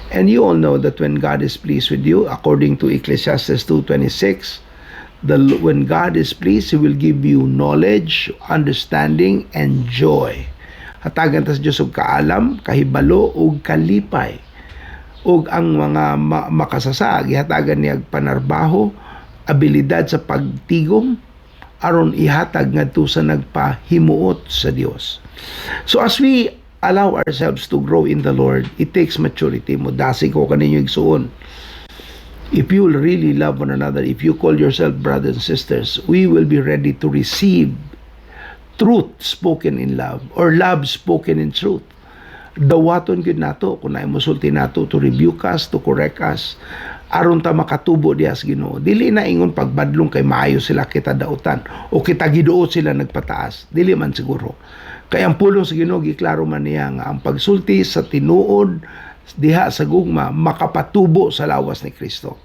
And you all know that when God is pleased with you, according to Ecclesiastes 2:26, when God is pleased, He will give you knowledge, understanding, and joy. Hatagan tas Diyos og kaalam, kahibalo, ug kalipay. Ug ang mga makasasag, ihatagan niya panarbaho, abilidad sa pagtigom, aron ihatag ngadto sa nagpahimuot sa Dios. So as we allow ourselves to grow in the Lord, it takes maturity. Mudasi ko kaninyo igsuon. If you will really love one another, if you call yourself brothers and sisters, we will be ready to receive truth spoken in love or love spoken in truth. Dawaton gyud nato kung naay mosulti nato to rebuke us, to correct us, aron ta makatubo diha sa Ginoo. Dili na ingon pagbadlong kay maayo sila kita dautan o kita giduot sila nagpataas. Dili man siguro. Kay ang pulong sa Ginoo giklaro man niya nga ang pagsulti sa tinuod diha sa gugma makapatubo sa lawas ni Kristo.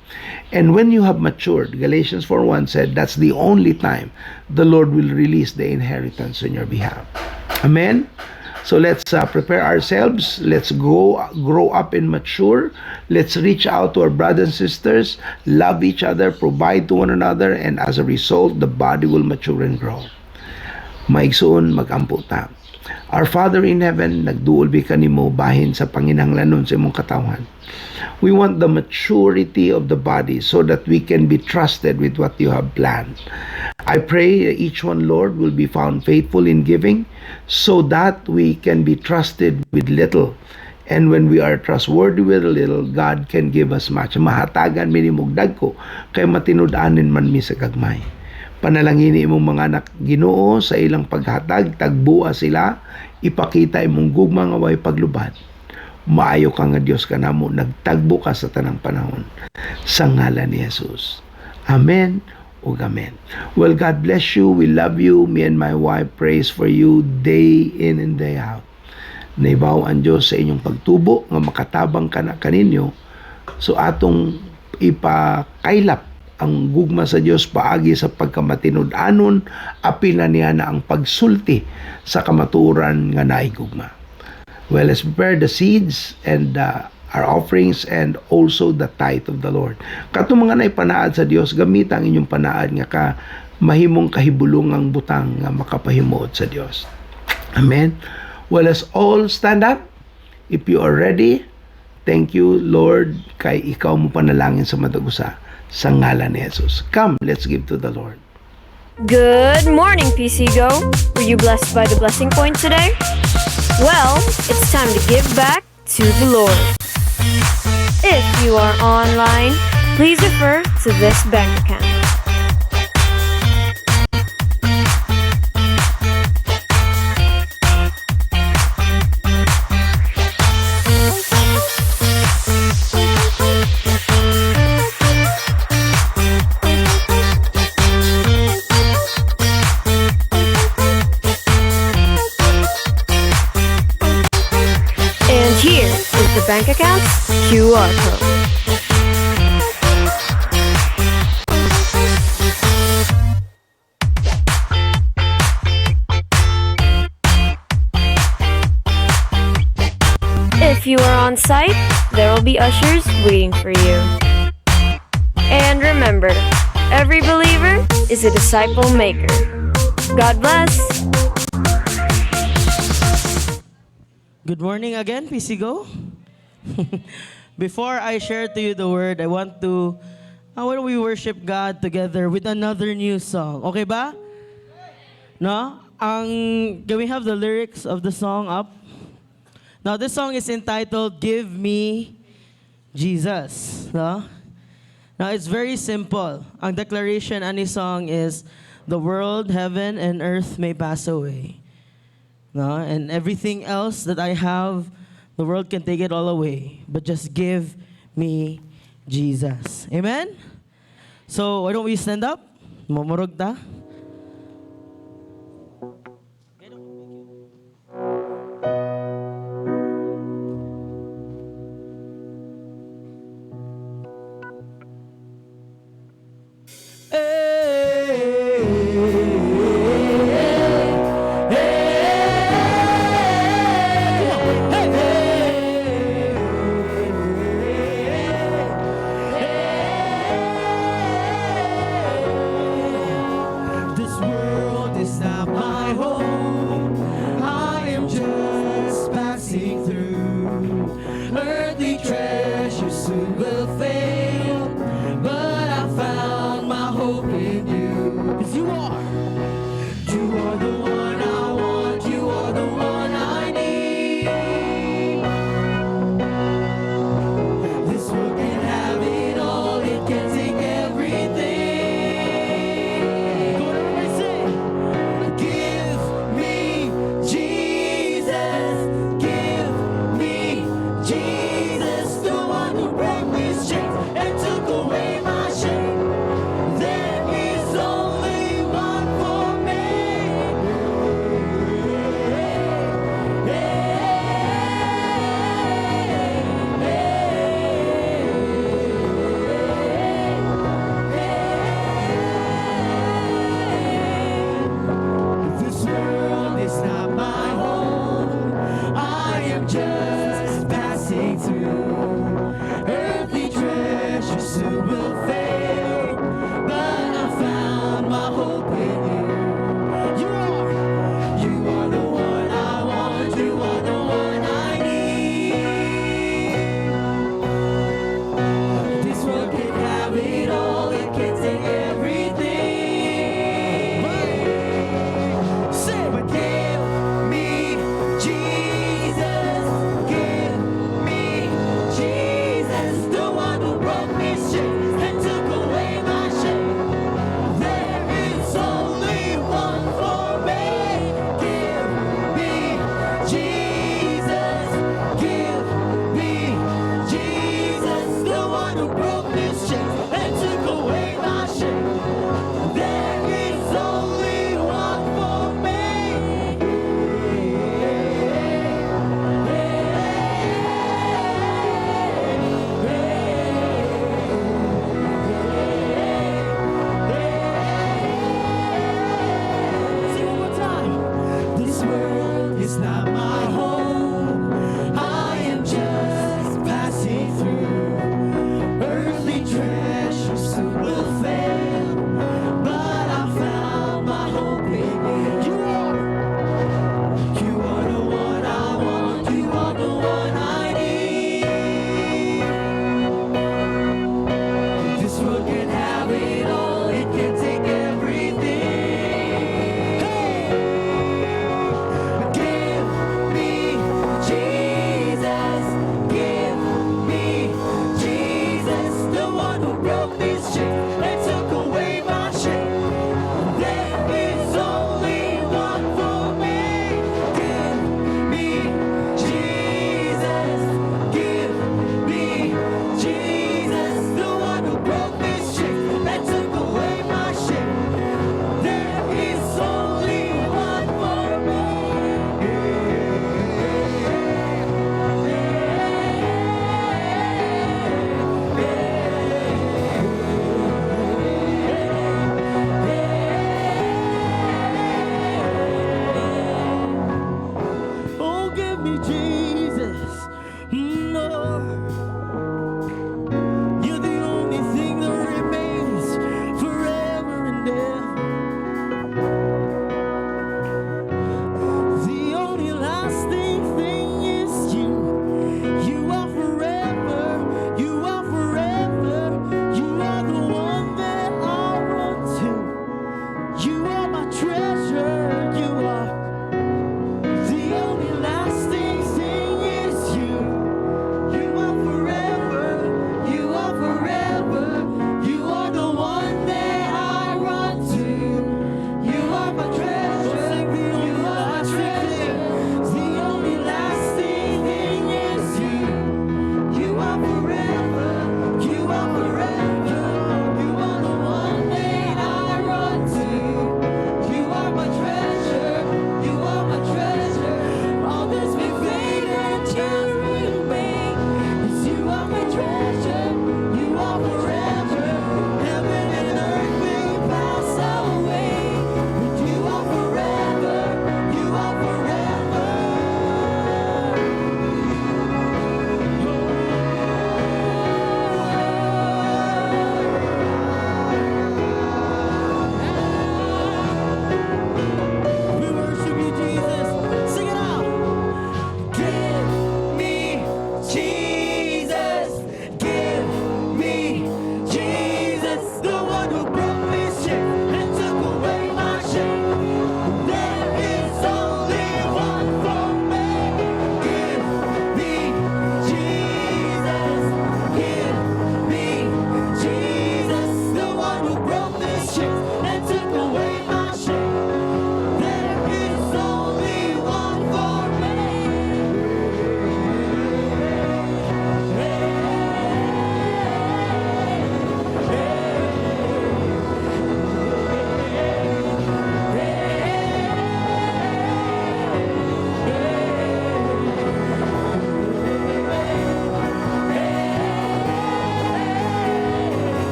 And when you have matured, Galatians 4:1 said that's the only time the Lord will release the inheritance on your behalf. Amen. So let's prepare ourselves. Let's grow up and mature. Let's reach out to our brothers and sisters, love each other, provide to one another, and as a result, the body will mature and grow. Maigsoon, magampo ta. Our Father in heaven, nagduol bi kanimo bahin sa panginahanglanon sa imong katawan. We want the maturity of the body so that we can be trusted with what you have planned. I pray that each one, Lord, will be found faithful in giving so that we can be trusted with little. And when we are trustworthy with a little, God can give us much. Mahatagan minimog dagko kay matinud-anin man mi sa gagmay. Panalangin imong mga anak Ginoo sa ilang paghatag, tagbua sila, ipakita imong gugma nga way paglubad. Maayo ka nga Dios kanamo, nagtagbo ka sa tanang panahon. Sa ngalan ni Jesus. Amen ug amen. Well, God bless you. We love you. Me and my wife prays for you day in and day out. Naibaw ang Diyos sa inyong pagtubo nga makatabang ka na kaninyo. So atong ipakailap ang gugma sa Dios paagi sa pagkamatinud-anon, apil na niya na ang pagsulti sa kamaturan nga naay gugma. Well, let's prepare the seeds and our offerings and also the tithe of the Lord. Kato mga naipanaad sa Dios, gamit ang inyong panaad nga ka mahimong kahibulungang butang nga makapahimuot sa Dios. Amen. Well, let's all stand up. If you are ready, thank you, Lord, kay ikaw mo panalangin sa madagusa. Sa ngalan ni Jesus. Come, let's give to the Lord. Good morning, PCGO. Were you blessed by the blessing point today? Well, it's time to give back to the Lord. If you are online, please refer to this bank account. Here is the bank account's QR code. If you are on site, there will be ushers waiting for you. And remember, every believer is a disciple maker. God bless. Good morning again, PCGO. Before I share to you the word, I want to, why don't we worship God together with another new song? Okay ba? No? Can we have the lyrics of the song up? Now, this song is entitled, Give Me Jesus. No? Now, it's very simple. Ang declaration ani song is, the world, heaven, and earth may pass away. No? And everything else that I have, the world can take it all away. But just give me Jesus. Amen? So, why don't we stand up? Mamurog ta. This world is not my home. I am just passing through. Earthly treasures soon will fail, but I found my hope in you. 'Cause you are the one I want. You are the one I need. This world can have it all. It can take everything. Go to everybody sing. Give me Jesus. Give me Jesus, the one who broke these chains and took away my shame. There is only one for me.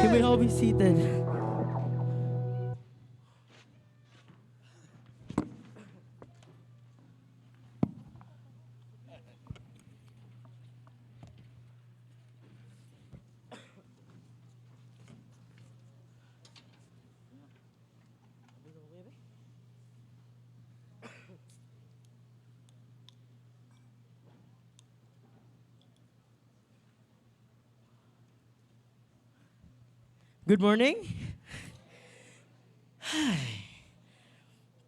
You may all be seated. Good morning.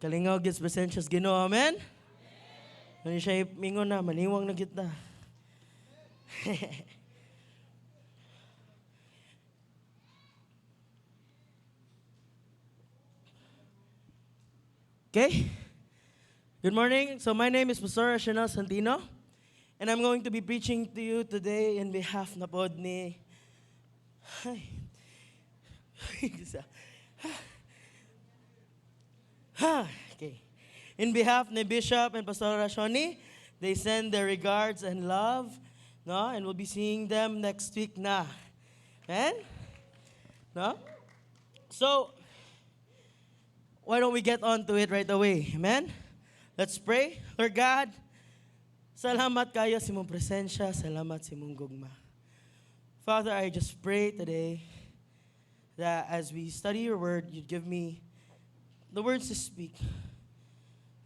Kalingaw gets presensyas Ginoo, amen? Ano siya mingon na, maniwang na kita. Okay? Good morning. So my name is Pastor Shanelle Centino, and I'm going to be preaching to you today in behalf na pod ni... Okay. In behalf ni Bishop and Pastor Shoni, they send their regards and love, no? And we'll be seeing them next week na. Amen? No? So, why don't we get on to it right away? Amen? Let's pray. Lord God, salamat kayo sa imong presensya, salamat sa imong gugma. Father, I just pray today that as we study your word, you'd give me the words to speak.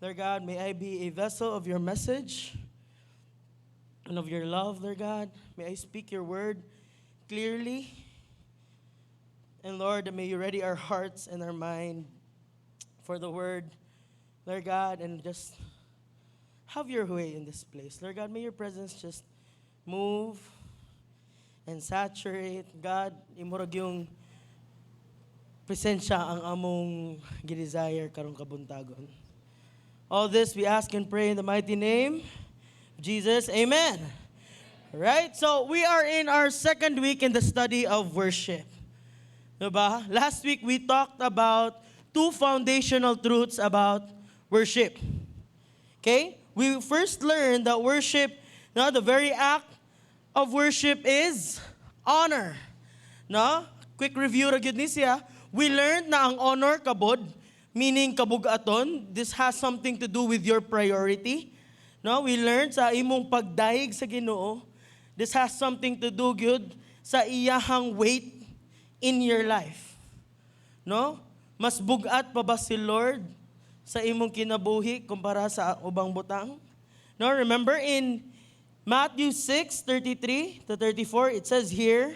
Lord God, may I be a vessel of your message and of your love, Lord God. May I speak your word clearly. And Lord, may you ready our hearts and our mind for the word, Lord God, and just have your way in this place. Lord God, may your presence just move and saturate. God, imurag yung presensya ang among gindesire karong kabuntagon. All this we ask and pray in the mighty name of Jesus. Amen. All right, so we are in our second week in the study of worship. Diba? Last week we talked about two foundational truths about worship. Okay? We first learned that worship, no, the very act of worship is honor. No? Quick review ra gyud ni siya. We learned na ang honor kabod, meaning kabugaton, this has something to do with your priority. No, we learned sa imong pagdaig sa Ginoo, this has something to do gyud sa iyahang weight in your life. No? Mas bugat pa ba si Lord sa imong kinabuhi kumpara sa ubang butang? No, remember in Matthew 6:33 to 34, it says here,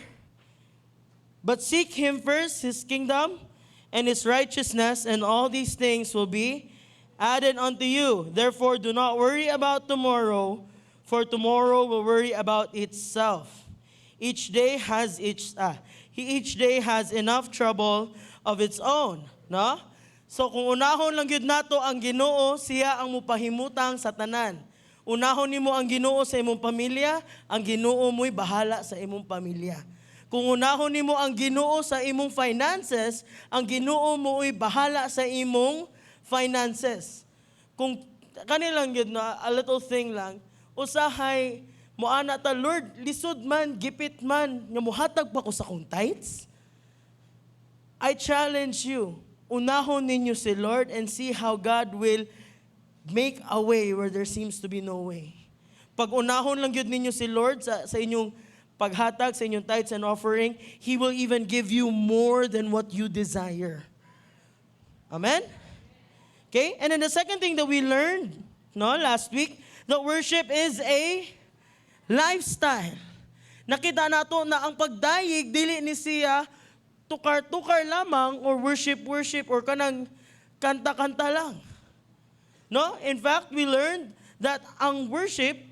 but seek Him first, His kingdom, and His righteousness, and all these things will be added unto you. Therefore, do not worry about tomorrow, for tomorrow will worry about itself. Each day has enough trouble of its own. No? So kung unahon lang yun nato ang Ginoo, siya ang mupahimutang sa tanan. Unahon nimo ang Ginoo sa imong pamilya, ang Ginoo mo'y bahala sa imong pamilya. Kung unahon nimo ang Ginoo sa imong finances, ang Ginoo mo'y bahala sa imong finances. Kung kanilang yun na a little thing lang, usahay mo ana ta, Lord, lisod man, gipit man, nga muhatag pa ko sa kong tithes. I challenge you, unahon ninyo si Lord and see how God will make a way where there seems to be no way. Pag unahon lang yun ninyo si Lord sa inyong paghatag, sa inyong tithes and offering, He will even give you more than what you desire. Amen? Okay? And then the second thing that we learned last week, that worship is a lifestyle. Nakita nato na ang pagdayig, dili ni siya tukar-tukar lamang or worship or kanang kanta-kanta lang. No? In fact, we learned that ang worship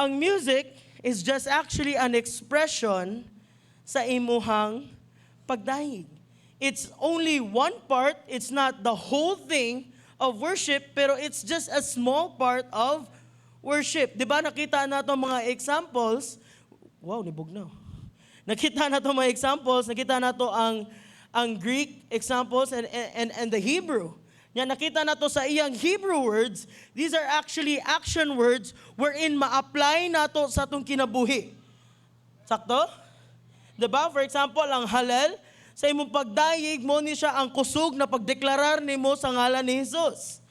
ang music is just actually an expression sa imuhang pagdayig. It's only one part, it's not the whole thing of worship, pero it's just a small part of worship. Diba nakita nato mga examples, wow, nibugnaw. Nakita nato mga examples, nakita nato ang Greek examples and the Hebrew. Yan, nakita nato sa iyang Hebrew words, these are actually action words wherein ma-apply nato sa atong kinabuhi. Sakto? Diba? For example, ang halal, sa imong pagdayig mo ni siya ang kusog na pagdeklarar nimo sa ngalan ni Jesus.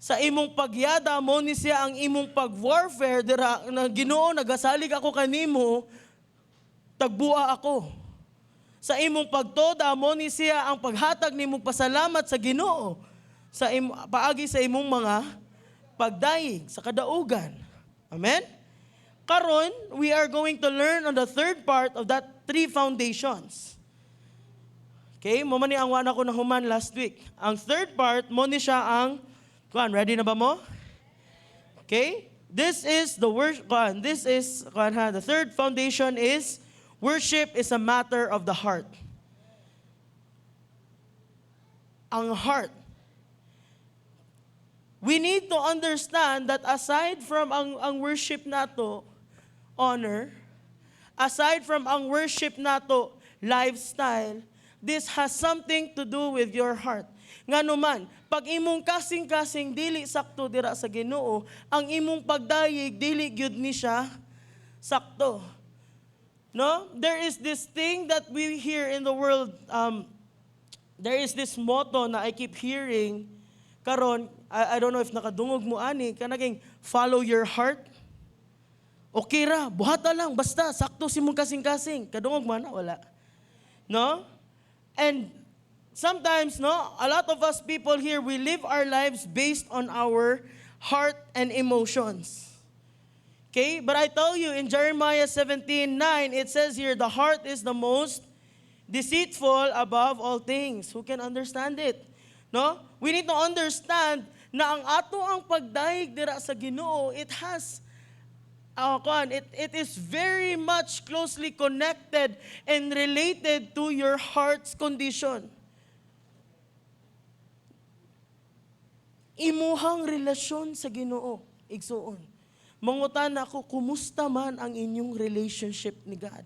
Sa imong pagyada mo ni siya ang imong pag-warfare dira na Ginoo nagasalig ako kanimo, tagbua ako. Sa imong pagtoda mo ni siya ang paghatag nimong pasalamat sa Ginoo sa paagi sa imong mga pagdayig sa kadaugan. Amen? Karon, we are going to learn on the third part of that three foundations. Okay, mo man ni ang wana ko na human last week. Ang third part mo ni siya ang ready na ba mo? Okay? This is the worship. The third foundation is worship is a matter of the heart. Ang heart. We need to understand that aside from ang worship nato honor, aside from ang worship nato lifestyle, this has something to do with your heart. Nganuman, pag imong kasing-kasing dili sakto dira sa Ginoo, ang imong pagdayig dili gyud ni siya sakto. No? There is this thing that we hear in the world, there is this motto na I keep hearing karon, I don't know if nakadungog mo ani, kanaging follow your heart. Okay ra, buhata lang, basta sakto si mong kasing-kasing. Kadungog man wala. No? And sometimes, a lot of us people here, we live our lives based on our heart and emotions. Okay? But I tell you, in Jeremiah 17:9, it says here, the heart is the most deceitful above all things. Who can understand it? No? We need to understand na ang ato ang pagdayeg dira sa Ginoo, it has it is very much closely connected and related to your heart's condition. Imuhang relasyon sa Ginoo, igsuon. Mangutan ako, kumusta man ang inyong relationship ni God?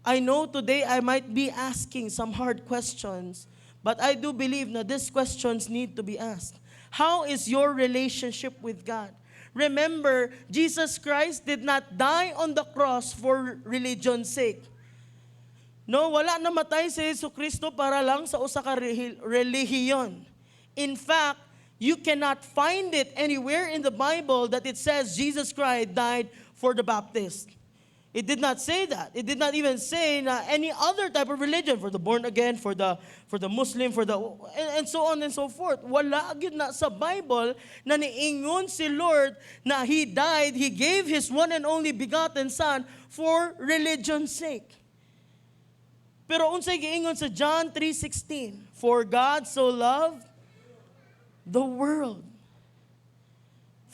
I know today I might be asking some hard questions, but I do believe that these questions need to be asked. How is your relationship with God? Remember, Jesus Christ did not die on the cross for religion's sake. No, wala namatay si Jesucristo para lang sa usa ka relihiyon. In fact, you cannot find it anywhere in the Bible that it says Jesus Christ died for the Baptist. It did not say that. It did not even say na any other type of religion, for the born again, for the Muslim, and so on and so forth. Wala gyud na sa Bible na niingon si Lord na He died, He gave His one and only begotten Son for religion's sake. Pero unsay giingon sa John 3:16, for God so loved the world.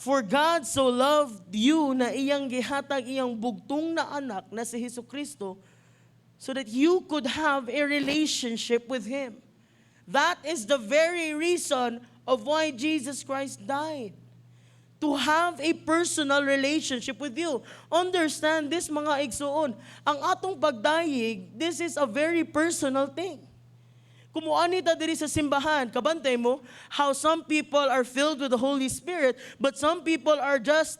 For God so loved you na iyang gihatag iyang bugtong na anak na si Jesucristo so that you could have a relationship with Him. That is the very reason of why Jesus Christ died. To have a personal relationship with you. Understand this, mga igsuon. Ang atong pagdayig, this is a very personal thing. Kumuani ta diri sa simbahan, kabantay mo, how some people are filled with the Holy Spirit, but some people are just,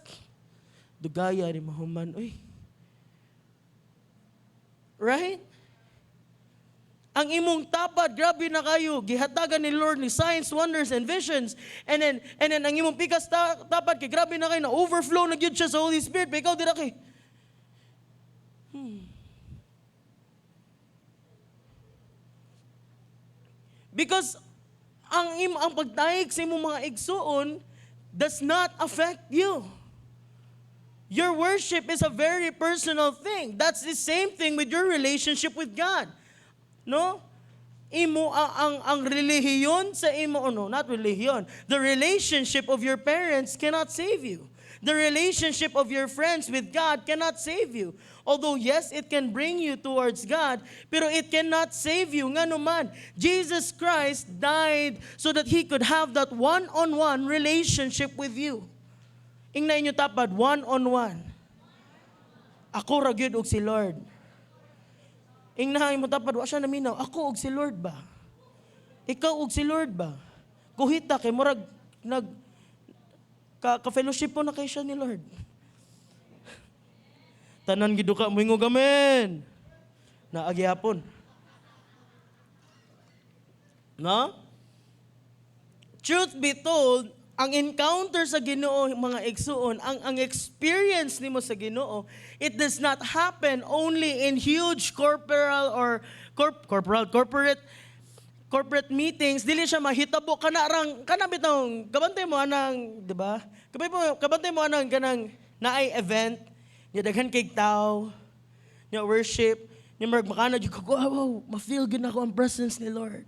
dugaya ni mahuman, uy. Right? Ang imong tapad, grabe na kayo, gihatagan ni Lord ni signs, wonders, and visions, and then ang imong pikas tapad, kay grabe na kayo, na overflow na gyud siya sa Holy Spirit, pero ikaw dira kay, Because ang pagdayeg sa imong mga igsuon does not affect you. Your worship is a very personal thing. That's the same thing with your relationship with God. No? Imo ang relihiyon sa imo, not relihiyon. The relationship of your parents cannot save you. The relationship of your friends with God cannot save you. Although yes, it can bring you towards God, pero it cannot save you. Nga naman, Jesus Christ died so that He could have that one-on-one relationship with you. Ingna inyo tapad, one-on-one. Ako ra gyud og si Lord. Ingna mo tapad, wa siya naminaw, ako og si Lord ba? Ikaw og si Lord ba? Kuhita kay murag ka-fellowship po na kay siya ni Lord. Tanan giduka mo ingog, amen. na agyapon. No? Truth be told, ang encounter sa Ginoo, mga igsuon, ang experience nimo sa Ginoo, it does not happen only in huge corporate meetings. Dili siya mahitabo kana bitong kabantay mo anang, di ba? Kabantay mo anang kanang naay event, nya daghan kay tao, nya worship, nya makana jud ko, wow, ma-feel gid ako ang presence ni Lord.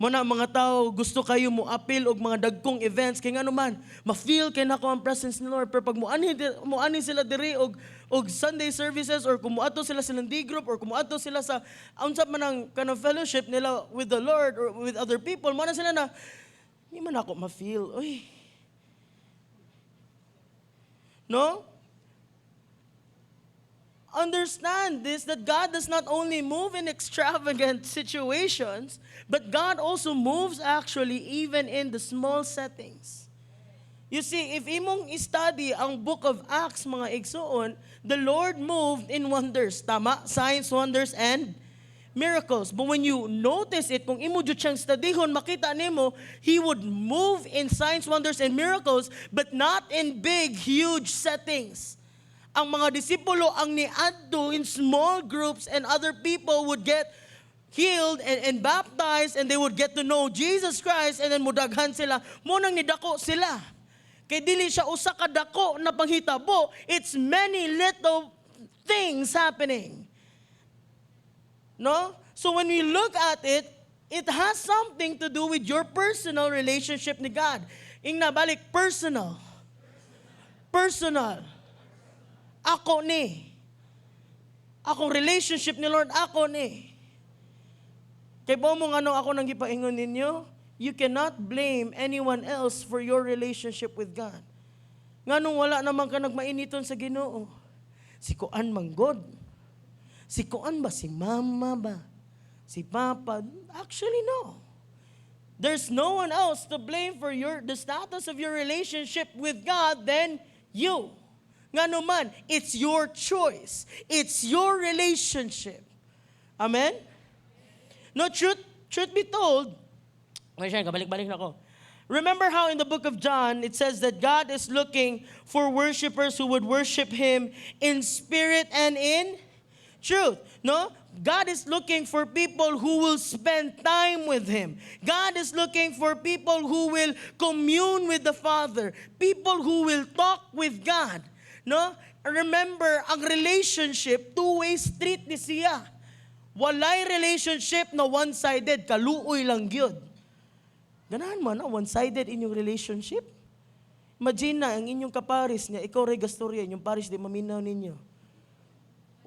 Muna mga tao, gusto kayo mo appeal og mga dagkong events kay ngano man, ma-feel kay nako ang presence ni Lord. Pero pag muani sila diri og Sunday services or kumuadto sila silang D group or kumuadto sila sa unsa man ang kanang fellowship nila with the Lord or with other people, mo na sila na hindi man ako ma-feel. Uy. No? Understand this, that God does not only move in extravagant situations, but God also moves actually even in the small settings. You see, if imong study ang book of Acts, mga igsoon, the Lord moved in wonders. Tama? Signs, wonders, and miracles. But when you notice it, kung imo jud siyang studihon, makita nimo, He would move in signs, wonders, and miracles, but not in big, huge settings. Ang mga disipulo ang niadto in small groups and other people would get healed and baptized and they would get to know Jesus Christ and then mudaghan sila. Munang nidako sila. Kay dili siya usa ka dako na panghitabo. It's many little things happening. No? So when we look at it, it has something to do with your personal relationship ni God. Ing nabalik, personal. Personal. Ako ni. Akong relationship ni Lord, ako ni. Kay mo ano ako nang gipaingon ninyo, you cannot blame anyone else for your relationship with God. Nganong wala naman ka nagmainiton sa Ginoo? Si Kuan manggod. Si Kuan ba? Si Mama ba? Si Papa? Actually, no. There's no one else to blame for the status of your relationship with God than you. Nga naman, it's your choice. It's your relationship. Amen? No, truth be told, kabalik-balik na ako. Remember how in the book of John, it says that God is looking for worshipers who would worship Him in spirit and in truth. No? God is looking for people who will spend time with Him. God is looking for people who will commune with the Father. People who will talk with God. No? Remember, ang relationship, two-way street ni siya. Walay relationship na one-sided, kaluoy lang gyud. Ganahan man na one-sided inyong relationship. Imagine na, ang inyong kaparis niya, ikaw ray gastorya, inyong paris di maminaw ninyo.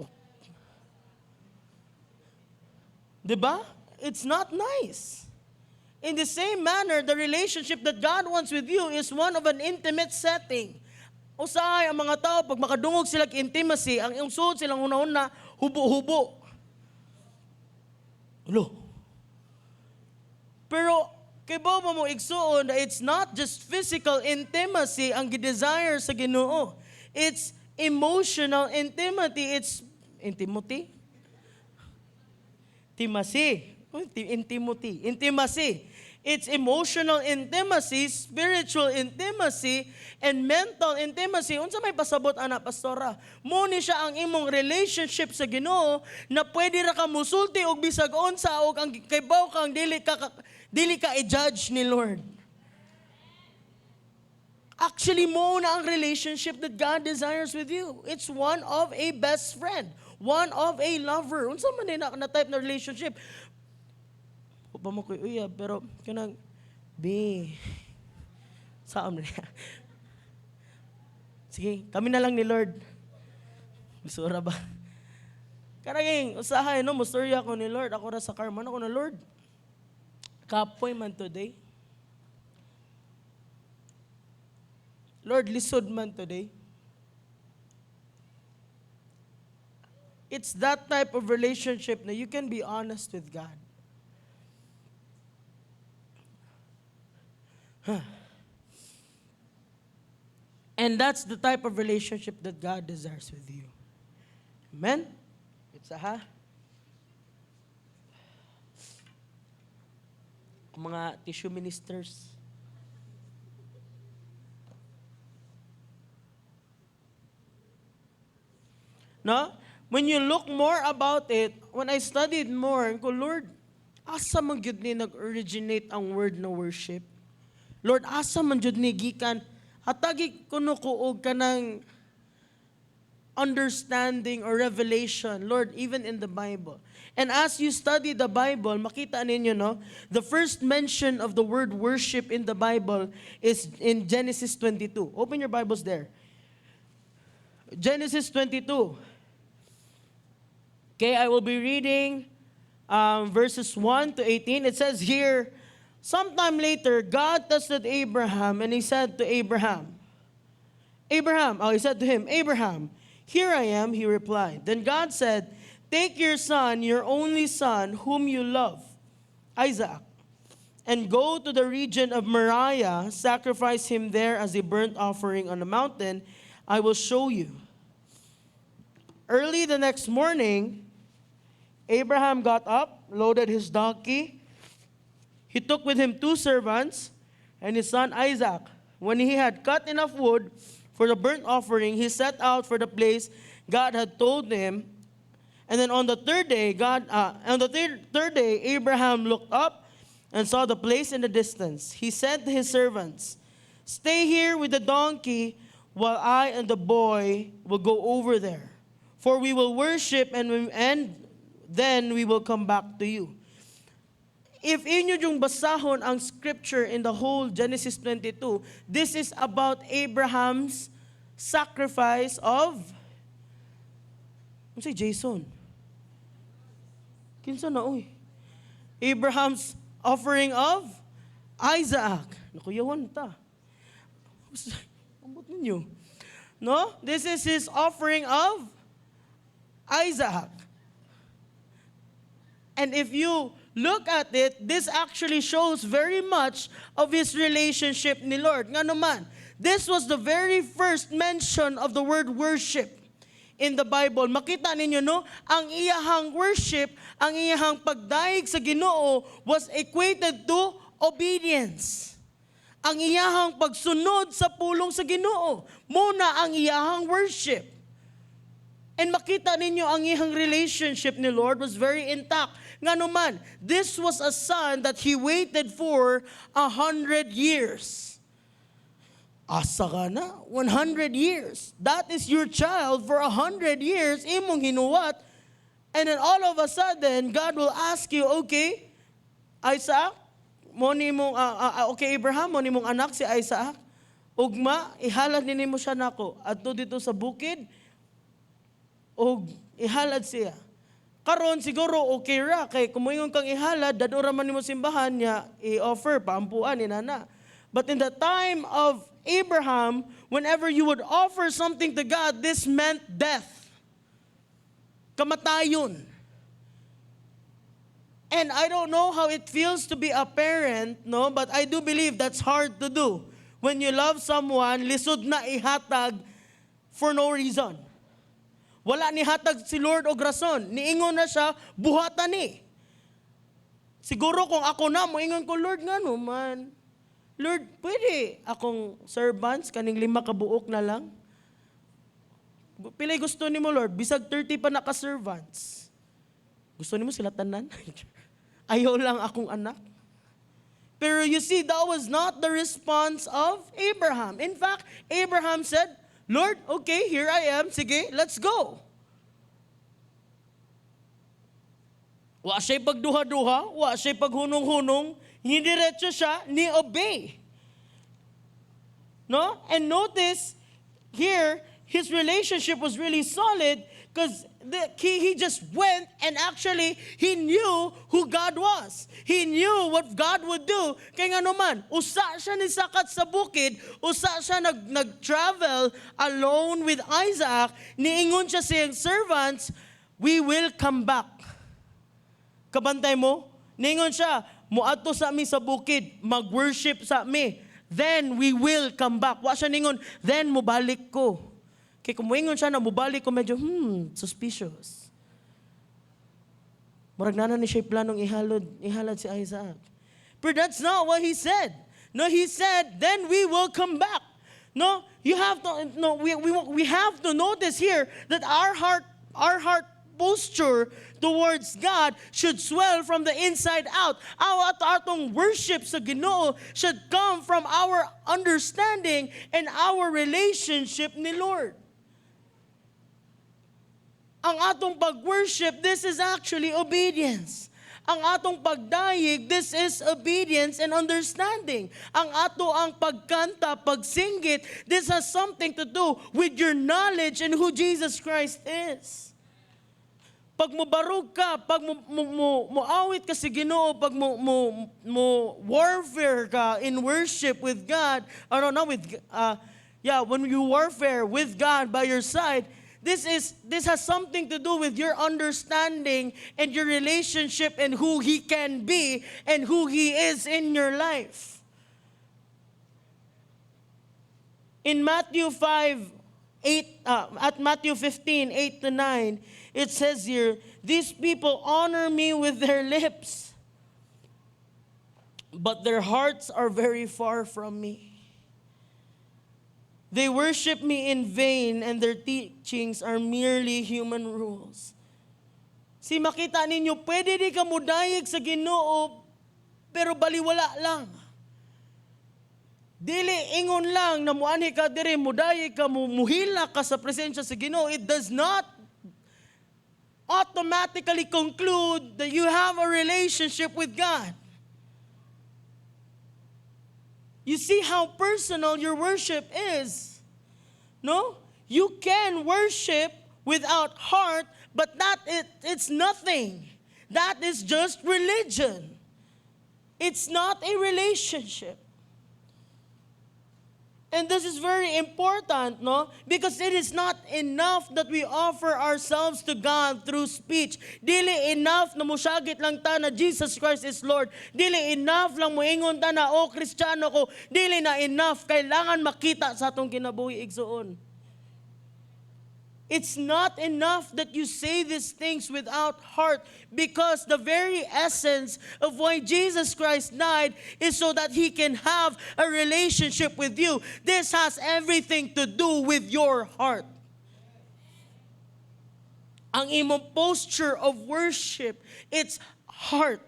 Oh. Diba? It's not nice. In the same manner, the relationship that God wants with you is one of an intimate setting. Usahay ang mga tao, pag makadungog sila intimacy, ang iyong suot silang una-una, hubo-hubo. Ulo. Pero, kay Bobo mo igsuon na it's not just physical intimacy ang gidesire sa Ginoo. It's emotional intimacy. It's intimacy. It's emotional intimacy, spiritual intimacy, and mental intimacy. Unsa may pasabot ana pastora? Mo ni siya ang imong relationship sa Ginoo na pwede ra ka musulti og bisag unsa og ang kaybaw kang dili ka i-judge ni Lord. Actually mo na ang relationship that God desires with you. It's one of a best friend, one of a lover. Unsa man ni na type na relationship? Pa mo ko uya pero kanang saan na niya? Sige, kami na lang ni Lord. Bisura ba? Karaging usahay no, mustorya ko ni Lord. Ako ra sa car man ako na Lord. Kapoy man today. Lord, lisod man today. It's that type of relationship na you can be honest with God. And that's the type of relationship that God desires with you. Amen? It's a mga tissue ministers. No? When you look more about it, when I studied more, ko, Lord, asa man gyud ni nag-originate ang word na worship? Lord, asa man gyud ni gikan? Hatagi kuno ko og kanang understanding or revelation, Lord, even in the Bible. And as you study the Bible, makita ninyo, no? The first mention of the word worship in the Bible is in Genesis 22. Open your Bibles there. Genesis 22. Okay, I will be reading verses 1 to 18. It says here, sometime later, God tested Abraham, and he said to Abraham, he said to him, Abraham, here I am, he replied. Then God said, take your son, your only son, whom you love, Isaac, and go to the region of Moriah, sacrifice him there as a burnt offering on the mountain I will show you. Early the next morning, Abraham got up, loaded his donkey. He took with him 2 servants and his son Isaac. When he had cut enough wood for the burnt offering, he set out for the place God had told him. And then on the third day, third day, Abraham looked up and saw the place in the distance. He said to his servants, stay here with the donkey while I and the boy will go over there. For we will worship and then we will come back to you. If inyo yung basahon ang scripture in the whole Genesis 22, this is about Abraham's sacrifice of, ano si Jason? Kinsa na, oy? Abraham's offering of Isaac. Nakuyawan ta. Ambot ninyo. No? This is his offering of Isaac. And if you look at it, this actually shows very much of his relationship ni Lord. Nga naman, this was the very first mention of the word worship in the Bible. Makita ninyo, no? Ang iyahang worship, ang iyahang pagdaig sa Ginoo was equated to obedience. Ang iyahang pagsunod sa pulong sa Ginoo, muna ang iyahang worship. And makita ninyo ang iyang relationship ni Lord was very intact. Nga naman, this was a son that he waited for 100 years. Asa ka na? 100 years. That is your child for 100 years. Imong hinuwat. And then all of a sudden, God will ask you, okay, Isaac, okay, Abraham, mo ni mong anak si Isaac. Ugma, ihalad nini mo siya nako. Adto dito sa bukid, o ihalad siya. Karon siguro okay ra kay kumuingon kang ihalad dadura man nimo simbahan niya i-offer paampuan ni nana. But in the time of Abraham, whenever you would offer something to God, this meant death. Kamatayon. And I don't know how it feels to be a parent, no, but I do believe that's hard to do. When you love someone, lisod na ihatag for no reason. Wala ni hatag si Lord og rason. Niingon na siya, buhatan ni. Siguro kung ako na, moingon ko, Lord nga no man. Lord, pwede akong servants, kaning 5 kabuok na lang. Pilay gusto ni mo, Lord, bisag 30 pa naka-servants. Gusto ni mo sila tanan? Ayaw lang akong anak. Pero you see, that was not the response of Abraham. In fact, Abraham said, Lord, okay, here I am. Sige, let's go. Wa siya'y pagduha-duha, wa siya'y paghunong-hunong, hinidiretso siya, ni-obey. No? And notice, here, his relationship was really solid because he just went and actually, he knew who God was. He knew what God would do. Kaya nga naman, usa siya ni sakat sa bukid, usa siya nag-travel alone with Isaac, niingon siya sa iyang servants, we will come back. Kabantay mo, niingon siya, muadto sa mi sa bukid, mag-worship sa mi, then we will come back. Wa siya ningon, then mubalik ko. Kaya kung moingon siya na mubalik ko, medyo, suspicious. Murag na ni siya planong ihalad si Isaac. But that's not what he said. No, he said, then we will come back. No, you have to, no, we have to notice here that our heart posture towards God should swell from the inside out. Our atong worship sa Ginoo should come from our understanding and our relationship ni Lord. Ang atong pag-worship, this is actually obedience. Ang atong pagdayeg, this is obedience and understanding. Ang ato ang pagkanta, pagsinggit, this has something to do with your knowledge and who Jesus Christ is. Pag mubarog ka, pag muawit ka sa Ginoo, pag warfare ka in worship with God, when you warfare with God by your side, this has something to do with your understanding and your relationship and who He can be and who He is in your life. In Matthew 15:8-9, it says here, these people honor me with their lips, but their hearts are very far from me. They worship me in vain, and their teachings are merely human rules. Si makita ninyo, pwede di ka mudayeg sa Ginoo, pero baliwala lang. Dili ingon lang na muani ka diri, mudayeg ka, muhila ka sa presensya sa Ginoo. It does not automatically conclude that you have a relationship with God. You see how personal your worship is. No? You can worship without heart, but it's nothing. That is just religion. It's not a relationship. And this is very important, no? Because it is not enough that we offer ourselves to God through speech. Dili enough na musyagit lang ta na Jesus Christ is Lord. Dili enough lang moingon ta na, oh, Kristiyano ko. Dili na enough. Kailangan makita sa atong kinabuhi igsuon. It's not enough that you say these things without heart, because the very essence of why Jesus Christ died is so that He can have a relationship with you. This has everything to do with your heart. Ang imong posture of worship, it's heart.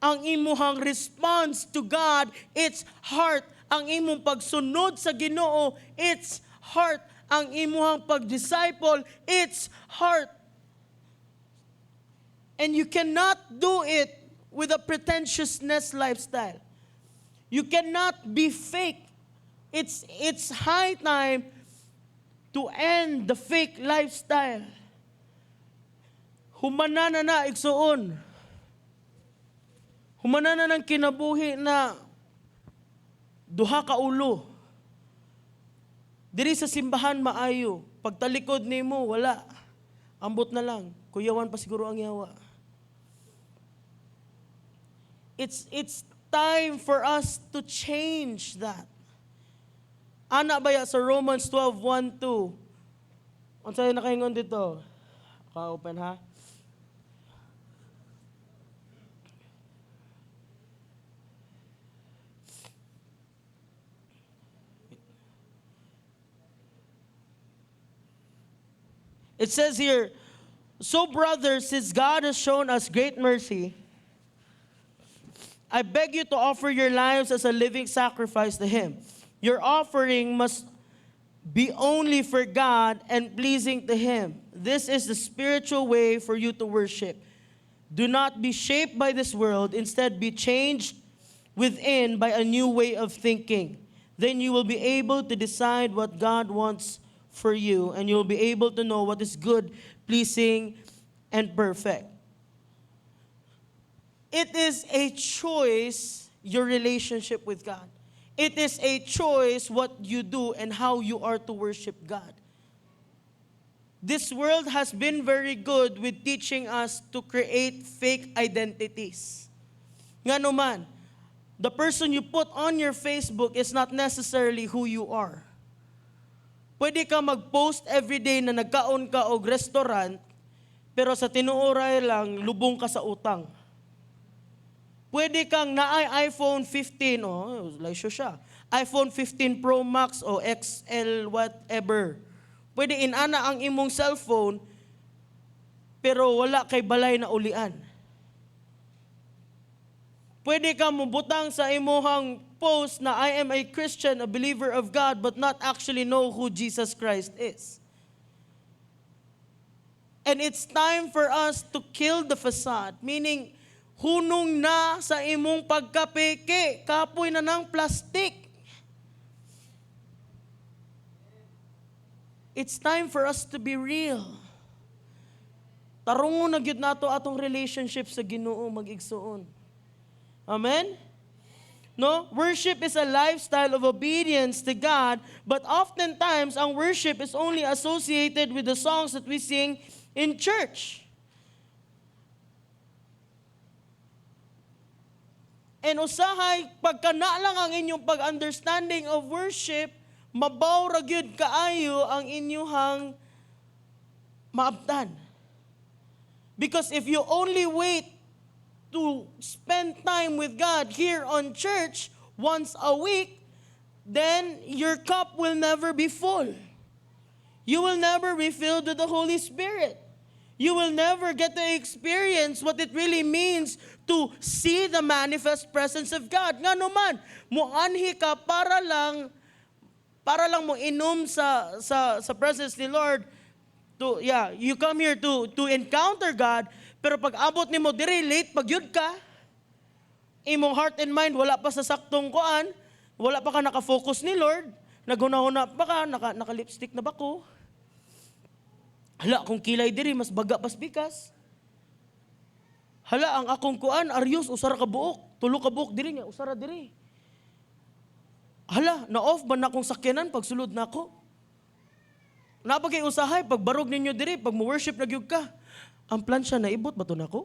Ang imong response to God, it's heart. Ang imong pagsunod sa Ginoo, it's heart. Ang imuhang pag-disciple, it's heart. And you cannot do it with a pretentiousness lifestyle. You cannot be fake. It's high time to end the fake lifestyle. Humanana na igsuon. Humanana ng kinabuhi na duha ka ulo. Diri sa simbahan maayo, pagtalikod nimo wala. Ambot na lang, kuyawan pa siguro ang yawa. It's time for us to change that. Ana ba ya sa Romans 12:1-2? Unsay nakaingon dito? Ka-open ha? It says here, so brothers, since God has shown us great mercy, I beg you to offer your lives as a living sacrifice to Him. Your offering must be only for God and pleasing to Him. This is the spiritual way for you to worship. Do not be shaped by this world. Instead, be changed within by a new way of thinking. Then you will be able to decide what God wants for you, and you'll be able to know what is good, pleasing, and perfect. It is a choice, your relationship with God. It is a choice what you do and how you are to worship God. This world has been very good with teaching us to create fake identities. Nga naman, the person you put on your Facebook is not necessarily who you are. Pwede ka mag-post everyday na nagkaon ka og restaurant, pero sa tinuoray lang, lubong ka sa utang. Pwede kang naay iPhone 15, like siya. iPhone 15 Pro Max o XL whatever. Pwede inana ang imong cellphone, pero wala kay balay na ulian. Pwede ka mubutang sa imuhang post na I am a Christian, a believer of God, but not actually know who Jesus Christ is. And it's time for us to kill the facade, meaning hunong na sa imong pagkapeke, kapoy na ng plastic. It's time for us to be real. Tarungo na gyud nato atong relationship sa Ginoo mag-igsuon. Amen? No? Worship is a lifestyle of obedience to God, but oftentimes ang worship is only associated with the songs that we sing in church. And usahay, pagka na lang ang inyong pag-understanding of worship, mabaw ra gyud kaayo ang inyuhang maabtan. Because if you only wait to spend time with God here on church once a week, then your cup will never be full. You will never be filled with the Holy Spirit. You will never get to experience what it really means to see the manifest presence of God. Nga naman, muanhi ka para lang mo inom sa presence ni Lord. You come here to encounter God, pero pag abot nimo dire late pag yun ka, imong heart and mind wala pa sa saktong kuan, wala pa ka nakafocus ni Lord, naghuna-huna pa ka, naka-lipstick na ba ko? Hala, kung kilay diri mas baga pas bikas. Hala, ang akong kuan aryos usara ka buok, tulo ka buok diri nya usara diri. Hala, na-off ba na akong sakyanan pag sulod na ako? Napagay usahay, pag barog ninyo diri, pag mo-worship na gyud ka, ang plansya na ibot ba to nako?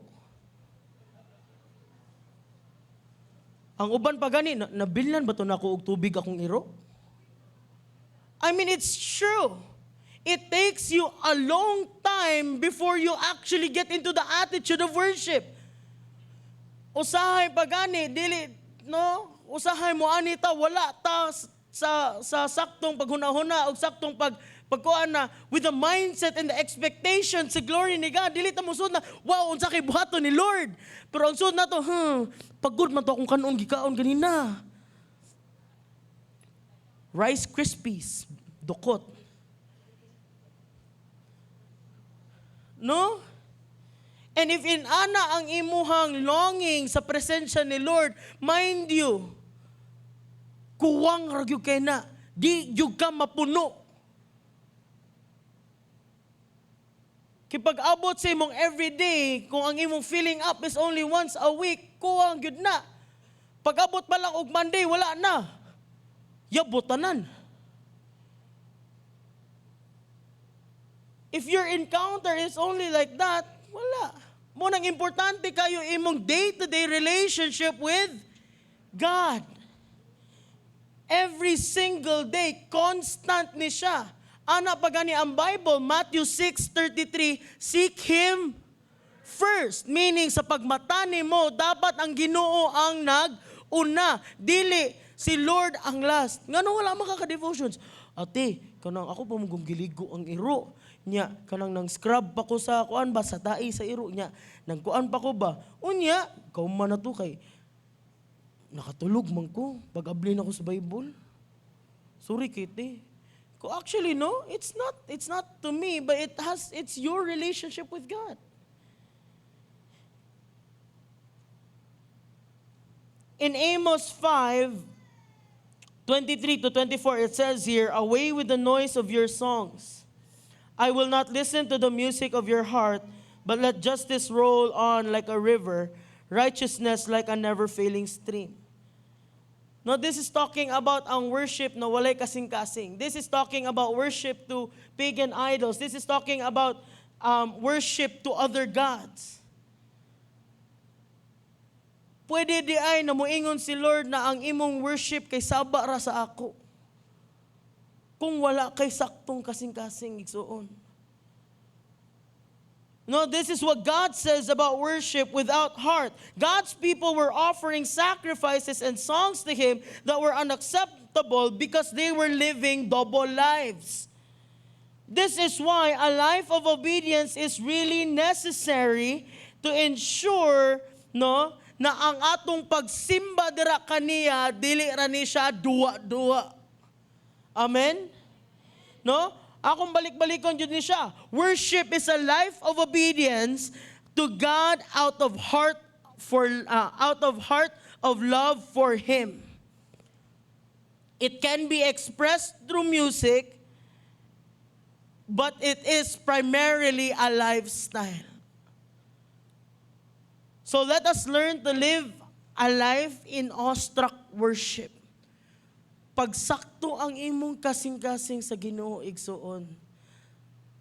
Ang uban pa gani, nabilnan ba to nako og tubig akong iro? I mean, it's true. It takes you a long time before you actually get into the attitude of worship. Usahay pa gani, dili, no? Usahay mo anita, wala ta sa saktong paghunahuna o saktong pagkuan na with the mindset and the expectation sa glory ni God. Dili ta mo sud na, wow, unsa kay buhaton ni Lord. Pero ang sud na to, pagod man to akong kanon gikaon ganina. Rice Krispies, dukot. No? And if inana ang imuhang longing sa presensya ni Lord, mind you, kuwang ragyog kay na, di yug ka mapuno. Kipag abot sa imong everyday, kung ang imong filling up is only once a week, kuwang gyud na. Pag abot pa lang og Monday, wala na. Yabotanan. If your encounter is only like that, wala. Munang importante kayo imong day-to-day relationship with God. Every single day, constant ni siya. Ana pa gani ang Bible, Matthew 6:33, seek Him first. Meaning, sa pagmatani mo, dapat ang Ginoo ang nag-una. Dili, si Lord ang last. Nga nung wala makaka-devotions. Ate, kanang ako pa mong giligo ang iro. Nya, kanang nang scrub pa ko sa kuan ba, sa dai sa iro. Nya, nang kuan pa ko ba. Unya, kauman na to kay, nakatulog man ko. Pag-ablin ako sa Bible. Sorry, Kitty. Actually, no, it's not to me, but it's your relationship with God. In Amos 5:23-24, it says here, away with the noise of your songs. I will not listen to the music of your heart, but let justice roll on like a river, righteousness like a never-failing stream. No, this is talking about ang worship na walay kasing-kasing. This is talking about worship to pagan idols. This is talking about worship to other gods. Pwede di ay na muingon si Lord na ang imong worship kay saba ra sa ako. Kung wala kay saktong kasing-kasing igsuon. No, this is what God says about worship without heart. God's people were offering sacrifices and songs to Him that were unacceptable because they were living double lives. This is why a life of obedience is really necessary to ensure, no, na ang atong pagsimba dira kaniya dili ra ni siya duwa-duwa. Amen? No? Akong balik-balikon yun ni siya. Worship is a life of obedience to God out of heart of love for Him. It can be expressed through music, but it is primarily a lifestyle. So let us learn to live a life in awestruck worship. Pagsakto ang imong kasing-kasing sa Ginoo igsuon,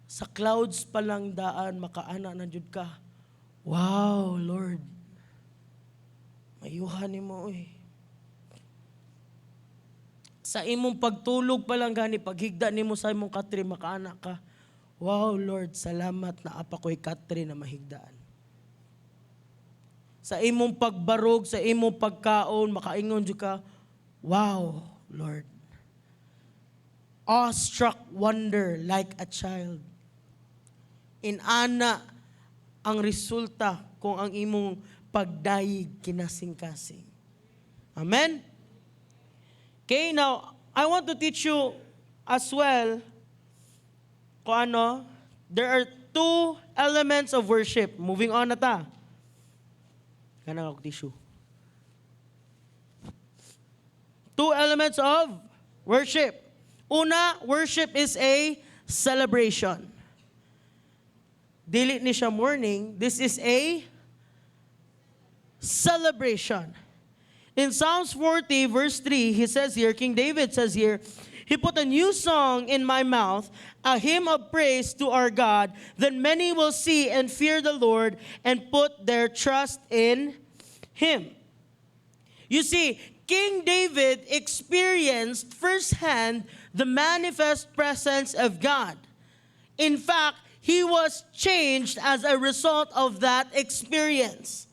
sa clouds pa lang daan, makaana na jud ka. Wow, Lord. Mayuhan ni mo, eh. Sa imong pagtulog pa lang gani, paghigda ni mo sa imong katri, makaana ka. Wow, Lord, salamat na apa ko'y katri na mahigdaan. Sa imong pagbarog, sa imong pagkaon, makaingon jud ka, wow, Lord. Awestruck wonder like a child. Inana ang resulta kung ang imong pagdayig kinasing-kasing. Amen? Okay, now, I want to teach you as well kung ano, there are two elements of worship. Moving on na ta. Kanang ako tissue. Two elements of worship. Una, worship is a celebration. Dili ni siya mourning, this is a celebration. In Psalms 40 verse 3, he says here, King David says here, He put a new song in my mouth, a hymn of praise to our God. Then many will see and fear the Lord and put their trust in Him. You see, King David experienced firsthand the manifest presence of God. In fact, he was changed as a result of that experience.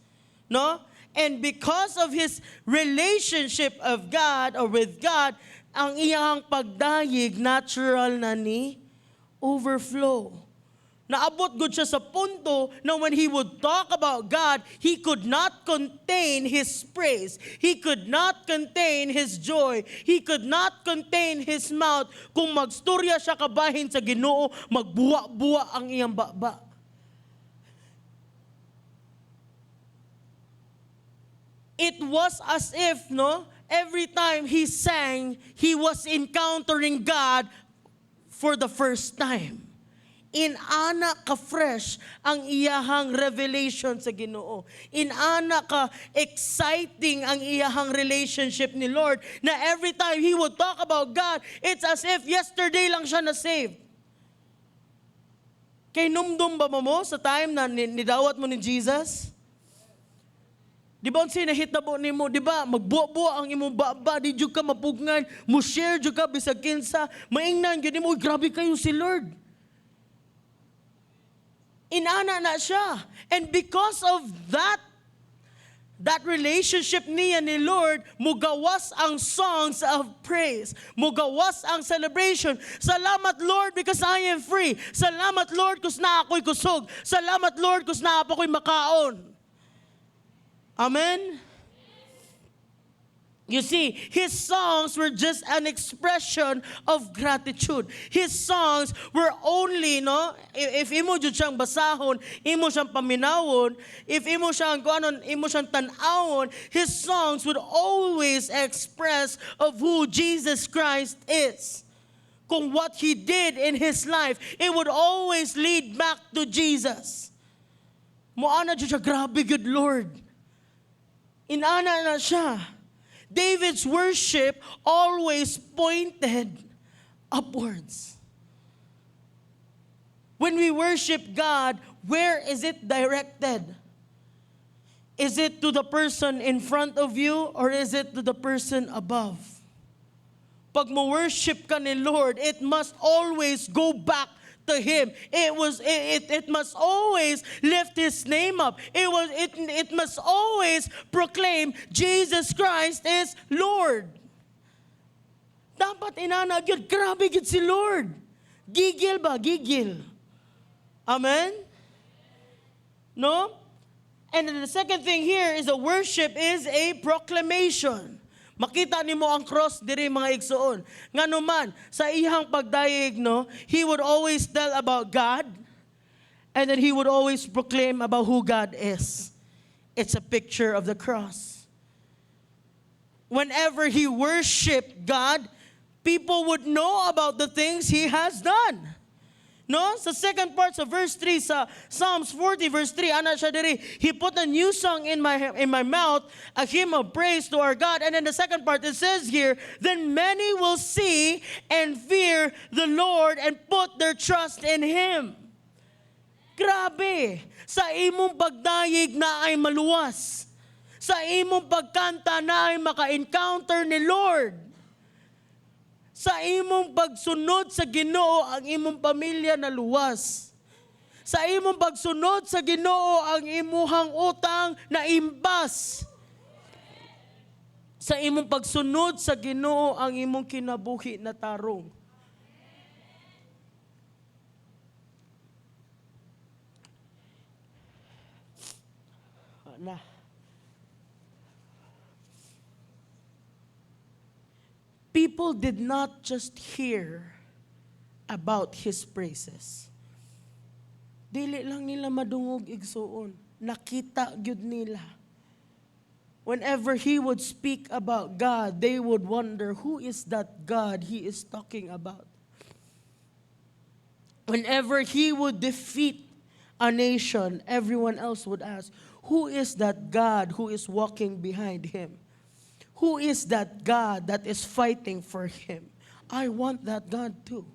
No? And because of his relationship of God or with God, ang iyang pagdayig natural na ni overflow. Naabot gud siya sa punto na when he would talk about God, he could not contain his praise. He could not contain his joy. He could not contain his mouth. Kung magstorya siya kabahin sa Ginoo, magbuwa-buwa ang iyang baba. It was as if, no, every time he sang, he was encountering God for the first time. Inana ka fresh ang iyahang revelation sa Ginoo. Inana ka exciting ang iyahang relationship ni Lord na every time he would talk about God, it's as if yesterday lang siya na-saved. Kay numdum ba mo sa time na nidawat mo ni Jesus? Di ba unsay nahitabo nimo, di ba? Magbuwa-buwa ang imong baba, di jud ka mapugnan, mo share jud ka bisag kinsa, maingnan gyud nimo, grabe kayo si Lord. Inana na siya. And because of that relationship niya ni Lord, mugawas ang songs of praise. Mugawas ang celebration. Salamat Lord because I am free. Salamat Lord kus na ako'y kusog. Salamat Lord kus na ako'y makaon. Amen? You see, his songs were just an expression of gratitude. His songs were only, no, if imo jud siyang basahon, imo siyang paminawon, if imo siyang imo siyang tan-awon, his songs would always express of who Jesus Christ is. Kung what he did in his life, it would always lead back to Jesus. Moana jud siya, grabe good Lord. Inana na siya. David's worship always pointed upwards. When we worship God, where is it directed? Is it to the person in front of you or is it to the person above? Pag mo worship ka ni Lord, it must always go back to to Him. It must always lift His name up. It must always proclaim Jesus Christ is Lord. Dapat inanag yun. Grabe gid si Lord. Gigil ba? Gigil. Amen? No? And then the second thing here is that worship is a proclamation. Makita nimo ang cross diri mga igsoon. Nganuman sa iyang pagdayeg, no, he would always tell about God, and then he would always proclaim about who God is. It's a picture of the cross. Whenever he worshiped God, people would know about the things he has done. No? Sa second part sa verse 3 sa Psalms 40 verse 3, ana siya diri, He put a new song in my mouth, a hymn of praise to our God. And then the second part, it says here, then many will see and fear the Lord and put their trust in Him. Grabe! Sa imong pagdayeg na ay maluwas. Sa imong pagkanta na ay maka-encounter ni Lord. Sa imong pagsunod sa Ginoo, ang imong pamilya na luwas. Sa imong pagsunod sa Ginoo, ang imuhang utang na imbas. Sa imong pagsunod sa Ginoo, ang imong kinabuhi na tarong. Na. People did not just hear about His praises. Dili lang nila madungog igsuon. Nakita gyud nila. Whenever He would speak about God, they would wonder, who is that God He is talking about? Whenever He would defeat a nation, everyone else would ask, who is that God who is walking behind Him? Who is that God that is fighting for Him? I want that God too.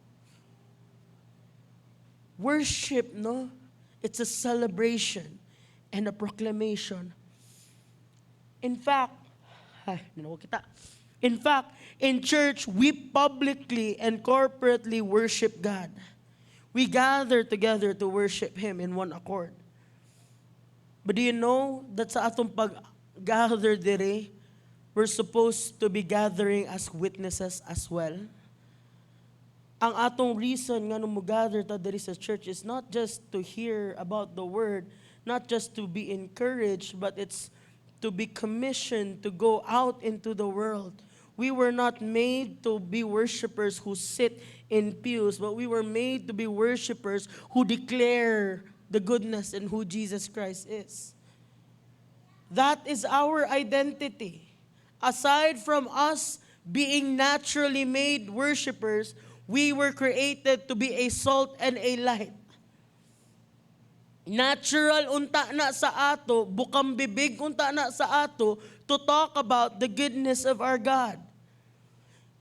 Worship, no? It's a celebration and a proclamation. In fact, in church, we publicly and corporately worship God. We gather together to worship Him in one accord. But do you know that sa atong pag-gather dire, we're supposed to be gathering as witnesses as well? Ang atong reason nga nung mo-gather ta diri sa church is not just to hear about the word, not just to be encouraged, but it's to be commissioned to go out into the world. We were not made to be worshipers who sit in pews, but we were made to be worshipers who declare the goodness and who Jesus Christ is. That is our identity. Aside from us being naturally made worshipers, we were created to be a salt and a light. Natural unta na sa ato, bukang bibig unta na sa ato to talk about the goodness of our God.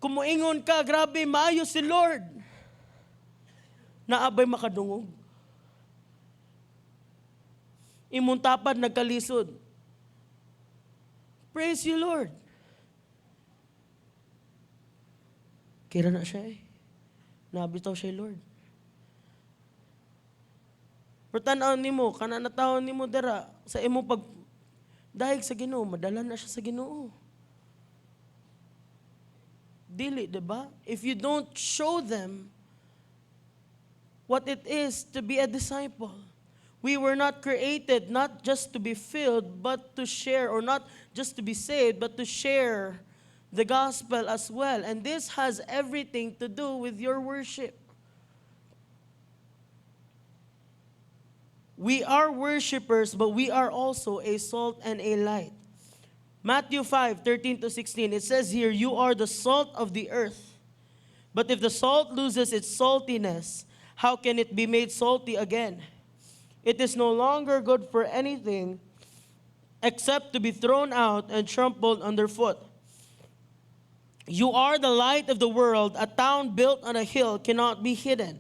Kumuingon ka, grabe, maayo si Lord. Naabay makadungog. Imong tapad nagkalisod. Praise you, Lord. Kira na siya eh. Nabitaw siya, Lord. Pertanaw nimo, kananatawon nimo dara sa imong pag dahil sa Ginoo, madala na siya sa Ginoo. Dili, diba? If you don't show them what it is to be a disciple, we were not created not just to be filled, but to share, or not just to be saved, but to share the gospel as well. And this has everything to do with your worship. We are worshipers, but we are also a salt and a light. Matthew 5:13-16, it says here, you are the salt of the earth. But if the salt loses its saltiness, how can it be made salty again? It is no longer good for anything except to be thrown out and trampled underfoot. You are the light of the world. A town built on a hill cannot be hidden.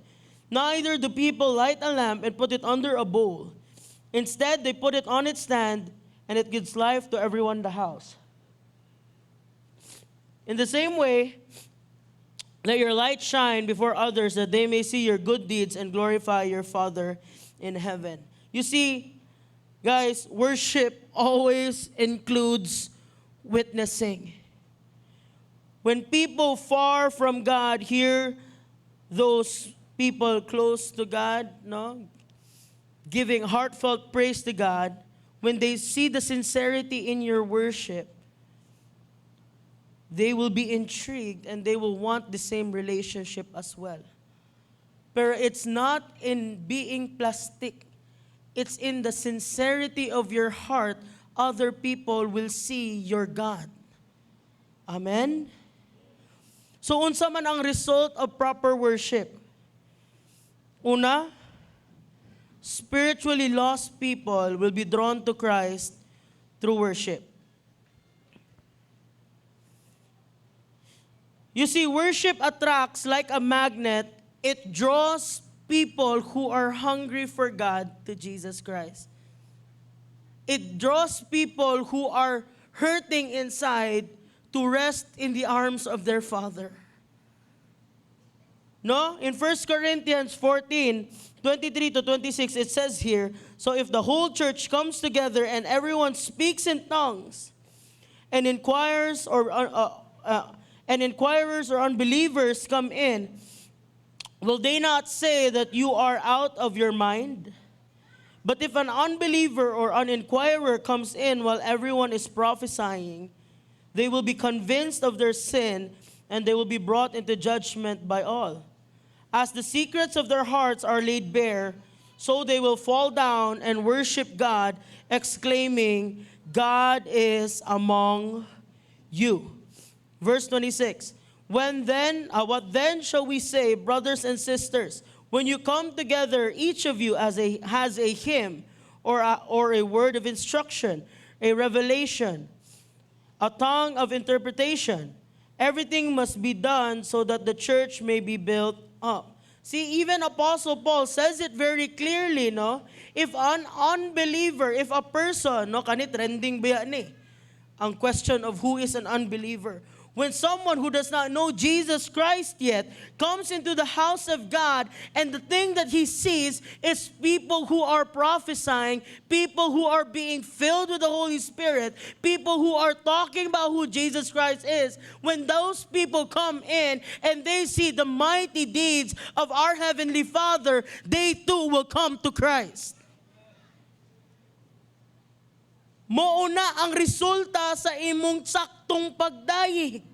Neither do people light a lamp and put it under a bowl. Instead, they put it on its stand, and it gives life to everyone in the house. In the same way, Let your light shine before others that they may see your good deeds and glorify your Father in heaven. You see, guys, worship always includes witnessing. When people far from God hear those people close to God, giving heartfelt praise to God, when they see the sincerity in your worship, they will be intrigued and they will want the same relationship as well. But it's not in being plastic. It's in the sincerity of your heart. Other people will see your God. Amen? So, unsa man ang result of proper worship? Una, spiritually lost people will be drawn to Christ through worship. You see, worship attracts like a magnet. It draws people who are hungry for God to Jesus Christ. It draws people who are hurting inside to rest in the arms of their Father. No? In 1 Corinthians 14:23-26, it says here, so if the whole church comes together and everyone speaks in tongues, and inquirers or unbelievers come in, will they not say that you are out of your mind? But if an unbeliever or an inquirer comes in while everyone is prophesying, they will be convinced of their sin and they will be brought into judgment by all. As the secrets of their hearts are laid bare, so they will fall down and worship God, exclaiming, God is among you. Verse 26, what then shall we say, brothers and sisters? When you come together, each of you has a hymn or a word of instruction, a revelation, a tongue of interpretation. Everything must be done so that the church may be built up. See, even Apostle Paul says it very clearly, no? If an unbeliever, if a person, no, kanit trending ba yan eh? Ang question of who is an unbeliever. When someone who does not know Jesus Christ yet comes into the house of God and the thing that he sees is people who are prophesying, people who are being filled with the Holy Spirit, people who are talking about who Jesus Christ is, when those people come in and they see the mighty deeds of our Heavenly Father, they too will come to Christ. Mouna ang resulta sa imong saktong pagdayeg.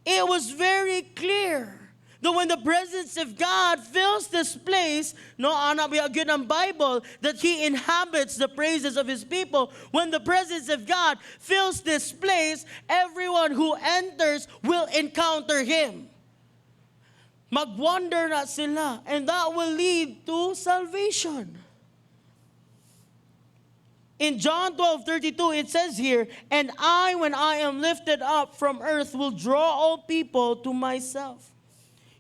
It was very clear that when the presence of God fills this place, no, ana ba gyud ang Bible that He inhabits the praises of His people. When the presence of God fills this place, everyone who enters will encounter Him. Magwonder na sila, and that will lead to salvation. In John 12:32, it says here, and I, when I am lifted up from earth, will draw all people to myself.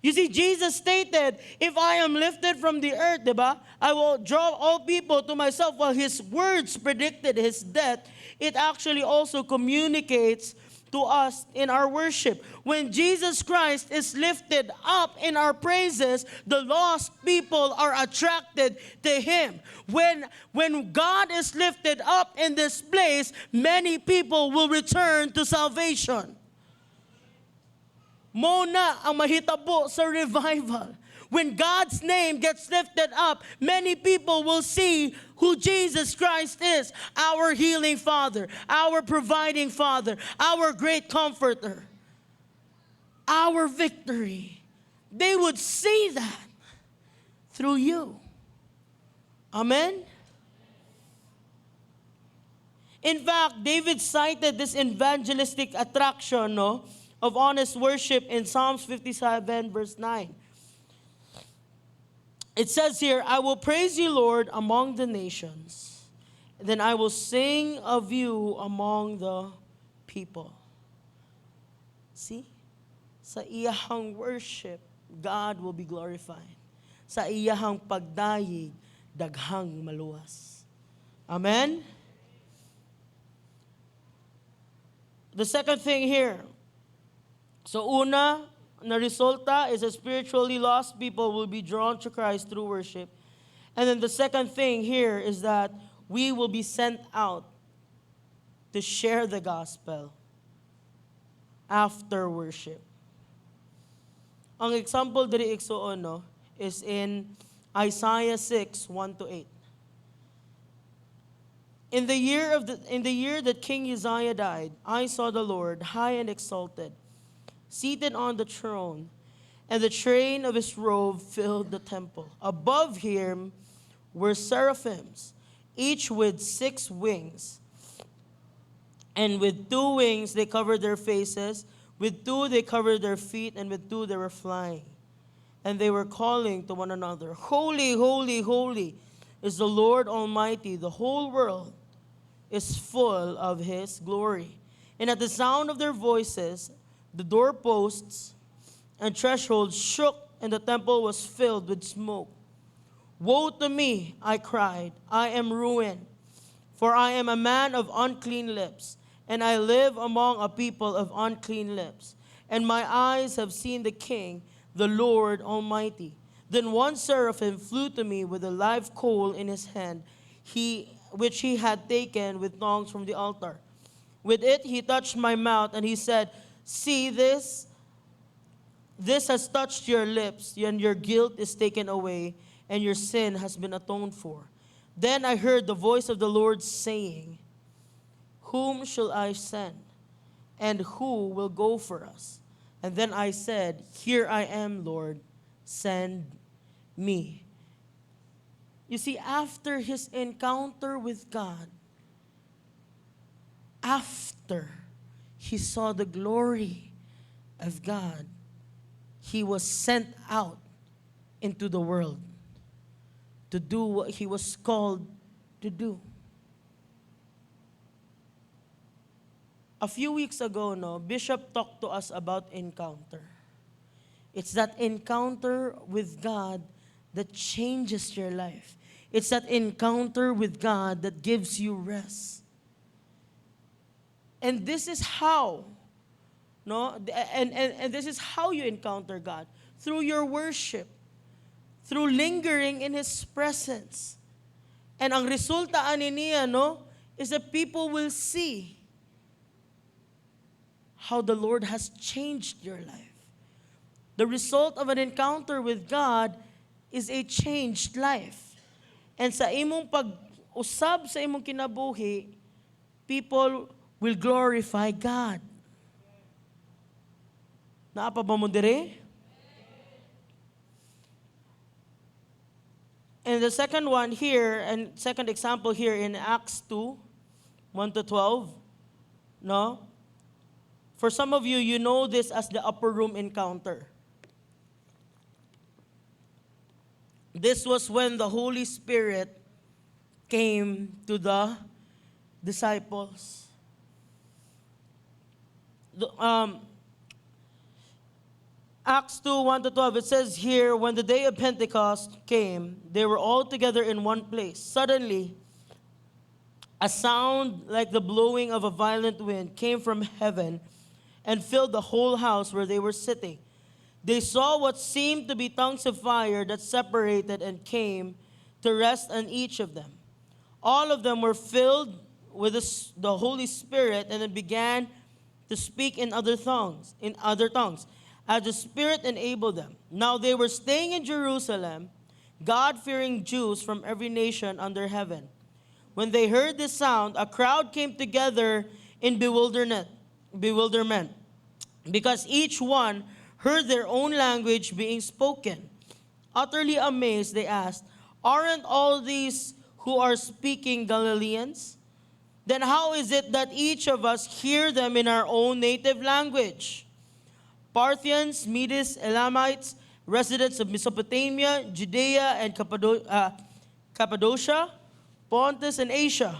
You see, Jesus stated, if I am lifted from the earth, diba, I will draw all people to myself. While His words predicted His death, it actually also communicates to us in our worship. When Jesus Christ is lifted up in our praises, the lost people are attracted to Him. When God is lifted up in this place, many people will return to salvation. Mona ang mahitabo sa revival. When God's name gets lifted up, many people will see who Jesus Christ is, our healing Father, our providing Father, our great comforter, our victory. They would see that through you. Amen? In fact, David cited this evangelistic attraction, no, of honest worship in Psalms 57 verse 9. It says here, I will praise you, Lord, among the nations. Then I will sing of you among the people. See? Sa iyahang worship, God will be glorified. Sa iyahang pagdayig, daghang maluwas. Amen? The second thing here, So una na resulta is that spiritually lost people will be drawn to Christ through worship. And then the second thing here is that we will be sent out to share the gospel after worship. Ang example diri igsuon no is in Isaiah 6, 1 to 8. In the year that King Uzziah died, I saw the Lord high and exalted, seated on the throne, and the train of his robe filled the temple. Above him were seraphims, each with 6 wings. And with 2 wings they covered their faces, with 2 they covered their feet, and with 2 they were flying. And they were calling to one another, Holy, holy, holy is the Lord Almighty. The whole world is full of his glory. And at the sound of their voices, the doorposts and thresholds shook, and the temple was filled with smoke. Woe to me, I cried, I am ruined, for I am a man of unclean lips, and I live among a people of unclean lips. And my eyes have seen the King, the Lord Almighty. Then one seraphim flew to me with a live coal in his hand, which he had taken with tongs from the altar. With it he touched my mouth, and he said, See, this has touched your lips, and your guilt is taken away, and your sin has been atoned for. Then I heard the voice of the Lord saying, Whom shall I send, and who will go for us? And then I said, Here I am, Lord, send me. You see, after his encounter with God, after he saw the glory of God, he was sent out into the world to do what he was called to do. A few weeks ago, Bishop talked to us about encounter. It's that encounter with God that changes your life. It's that encounter with God that gives you rest. And this is how, and this is how you encounter God. Through your worship. Through lingering in His presence. And ang resulta ani niya, is that people will see how the Lord has changed your life. The result of an encounter with God is a changed life. And sa imong pag-usab sa imong kinabuhi, people will glorify God. Naapa ba mo dire? And the second one here, and second example here in Acts 2, 1 to 12, For some of you, you know this as the upper room encounter. This was when the Holy Spirit came to the disciples. Acts 2, 1 to 12, it says here, when the day of Pentecost came, they were all together in one place. Suddenly, a sound like the blowing of a violent wind came from heaven and filled the whole house where they were sitting. They saw what seemed to be tongues of fire that separated and came to rest on each of them. All of them were filled with the Holy Spirit and then began to speak in other tongues, as the Spirit enabled them. Now they were staying in Jerusalem, God-fearing Jews from every nation under heaven. When they heard this sound, a crowd came together in bewilderment, because each one heard their own language being spoken. Utterly amazed, they asked, Aren't all these who are speaking Galileans? Then how is it that each of us hear them in our own native language? Parthians, Medes, Elamites, residents of Mesopotamia, Judea, and Cappadocia, Pontus, and Asia,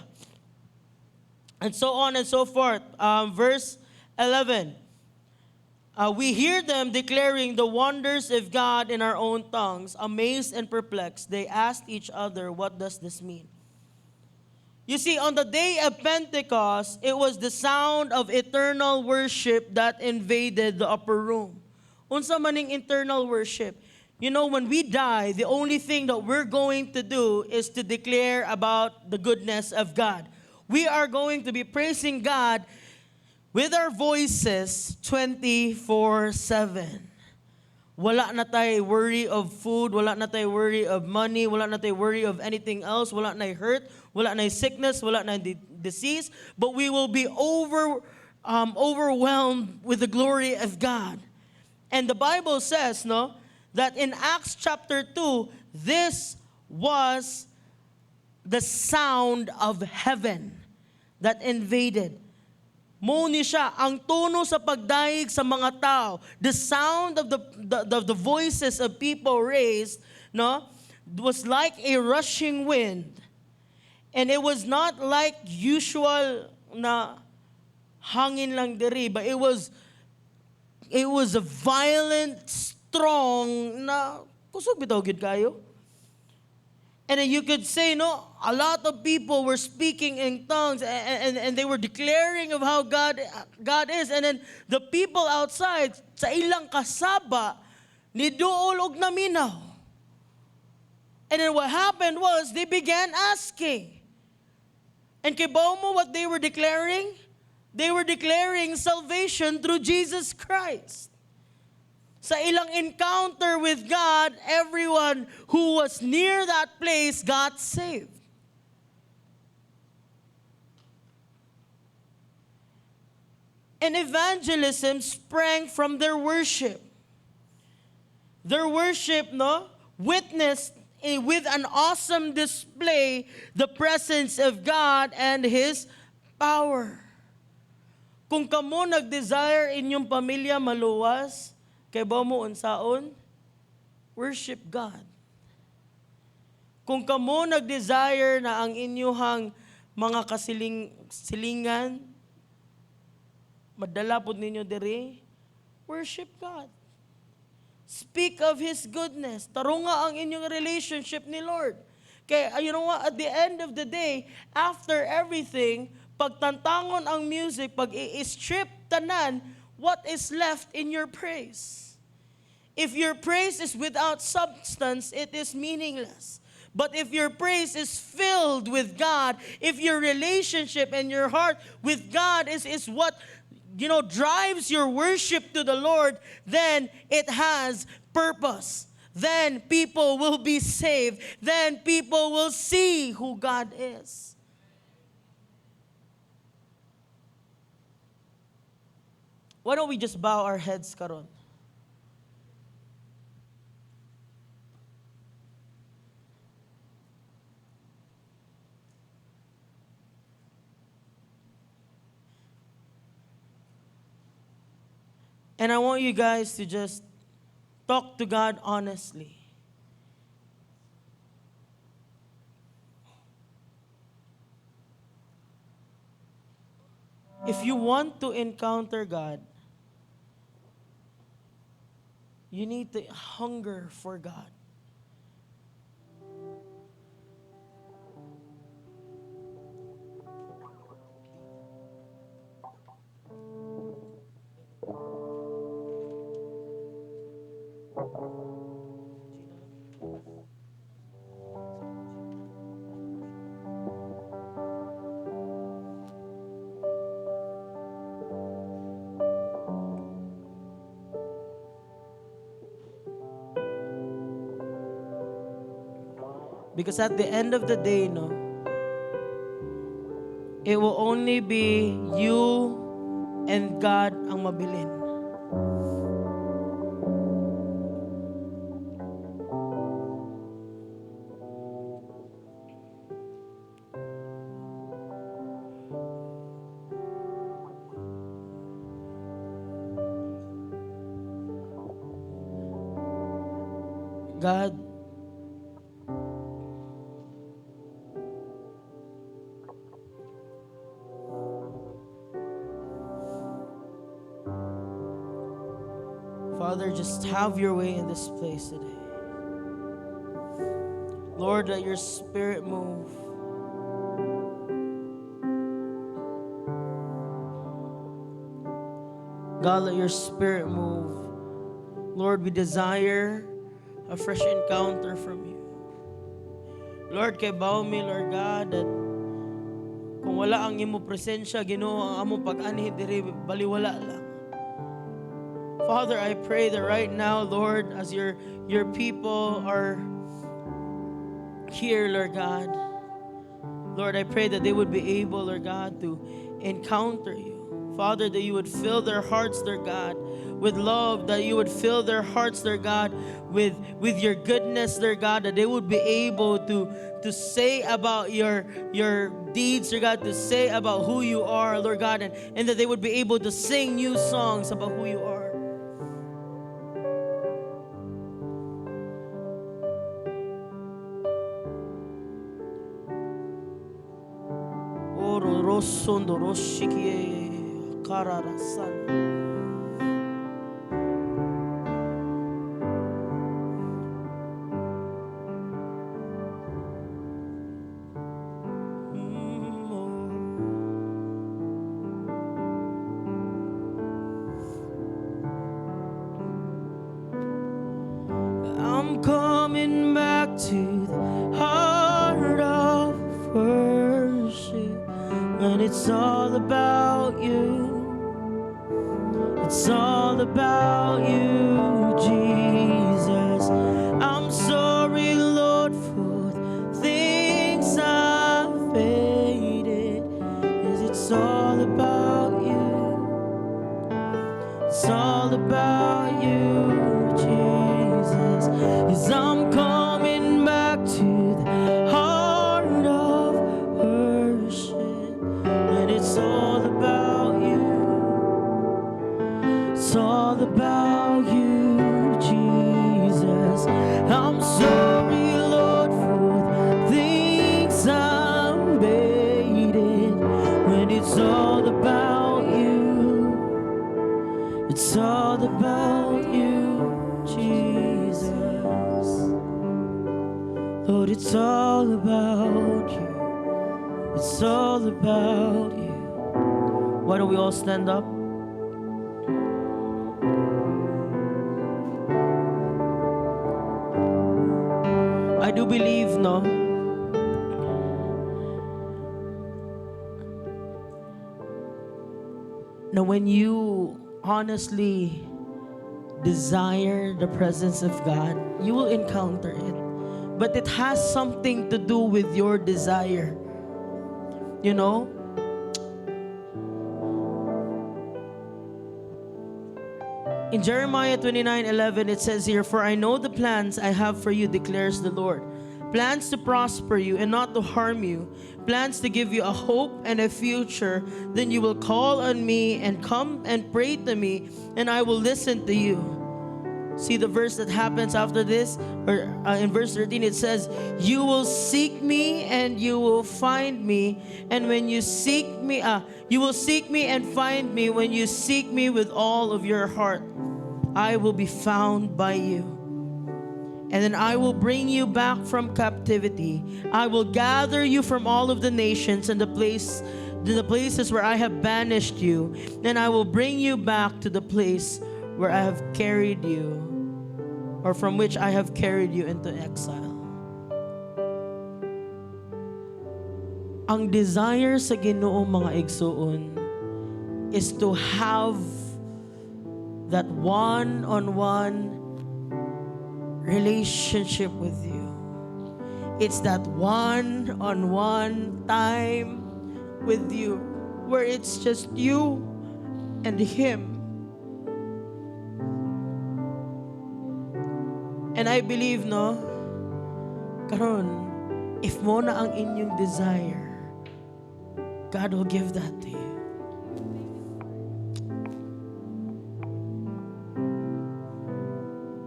and so on and so forth. Verse 11. We hear them declaring the wonders of God in our own tongues. Amazed and perplexed, they asked each other, What does this mean? You see, on the day of Pentecost, it was the sound of eternal worship that invaded the upper room. Unsa maning internal worship? You know, when we die, the only thing that we're going to do is to declare about the goodness of God. We are going to be praising God with our voices 24/7. Wala na tayo worry of food, wala na tayo worry of money, wala na tayo worry of anything else, wala na hurt, wala na sickness, wala na disease, but we will be overwhelmed with the glory of God. And the Bible says, no, that in Acts chapter 2, this was the sound of heaven that invaded. Mo ni siya ang tono sa pagdaig sa mga tao. The sound of the voices of people raised, no, was like a rushing wind. And it was not like usual na hangin lang diri, but it was a violent, strong na kusog bitaw gid kayo. And then you could say, no, a lot of people were speaking in tongues and they were declaring of how God is. And then the people outside, sa ilang kasaba, ni duol og naminaw. And then what happened was, they began asking. And kibaw mo what they were declaring? They were declaring salvation through Jesus Christ. Sa ilang encounter with God, everyone who was near that place got saved. And evangelism sprang from their worship. Their worship, no, witnessed with an awesome display the presence of God and His power. Kung kamo nag-desire inyong pamilya maluwas, kay ba mo unsaon? Worship God. Kung kamo nag-desire na ang inyuhang mga silingan, madala po ninyo diri, worship God. Speak of His goodness. Tarunga ang inyong relationship ni Lord. Kaya, you know what, at the end of the day, after everything, pagtantangon ang music, pag i-strip tanan, what is left in your praise? If your praise is without substance, it is meaningless. But if your praise is filled with God, if your relationship and your heart with God is what, you know, drives your worship to the Lord, then it has purpose. Then people will be saved. Then people will see who God is. Why don't we just bow our heads karon? And I want you guys to just talk to God honestly. If you want to encounter God, you need to hunger for God. Because at the end of the day, no, it will only be you and God ang mabilin. God, Father, just have your way in this place today. Lord, let your Spirit move. God, let your spirit move. Lord, we desire a fresh encounter from you. Lord, kay bawo mi, Lord God, that kung wala ang imo presensya, Ginoo, ang among pag-anhi diri baliwala lang. Father, I pray that right now, Lord, as your people are here, Lord God, Lord, I pray that they would be able, Lord God, to encounter you. Father, that you would fill their hearts, Lord God, with love, that you would fill their hearts, Lord God, with your goodness, Lord God, that they would be able to say about your deeds, Lord God, to say about who you are, Lord God, and that they would be able to sing new songs about who you are. I'm coming back to the heart of worship, when it's all about you. It's all about you, Jesus. I'm sorry, Lord, for the things I've faded. 'Cause it's all about you. It's all about you, Jesus. 'Cause I'm coming back to the heart of worship, and it's all about you. It's all about you, Jesus. I'm sorry, Lord, for the things I'm made. When it's all about you, it's all about you, Jesus. Lord, it's all about you. It's all about you. Why don't we all stand up? I do believe, no, now when you honestly desire the presence of God, you will encounter it. But it has something to do with your desire. You know? In Jeremiah 29:11, it says here, "For I know the plans I have for you, declares the Lord. Plans to prosper you and not to harm you. Plans to give you a hope and a future. Then you will call on me and come and pray to me, and I will listen to you." See the verse that happens after this? Or in verse 13 it says, "You will seek me and you will find me. And when you seek me, you will seek me and find me when you seek me with all of your heart. I will be found by you. And then I will bring you back from captivity. I will gather you from all of the nations and the places where I have banished you. And I will bring you back to the place where I have carried you, or from which I have carried you into exile." Ang desire sa Ginoo, mga igsoon, is to have that one-on-one relationship with you. It's that one-on-one time with you, where it's just you and Him. And I believe, no, karon, if mo na ang inyong desire, God will give that to you.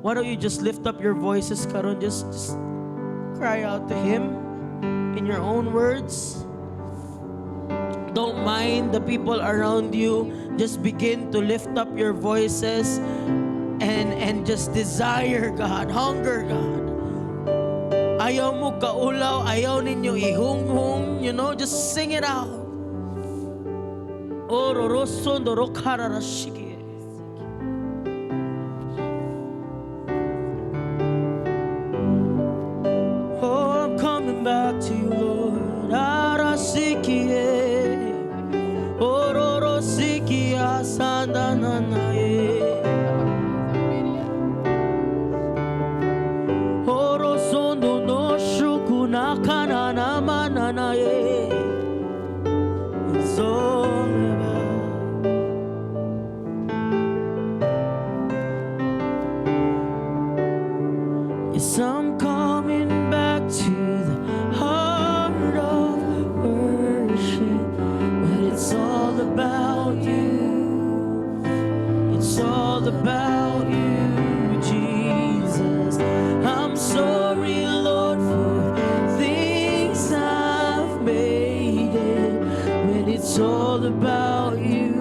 Why don't you just lift up your voices, karon, just cry out to Him in your own words. Don't mind the people around you. Just begin to lift up your voices and just desire God, hunger God. Ayaw mo kaulaw, ayaw ninyo ihunghung, you know, just sing it out. Oh, roroson doro kararashiki. sikie. Ororo sikia sanda nanae. Oro sondo no shukuna kanana mananae. It's all about. Yes, I'm coming back to the heart of worship, but it's all about you. It's all about you, Jesus. I'm sorry, Lord, for things I've made it when it's all about you.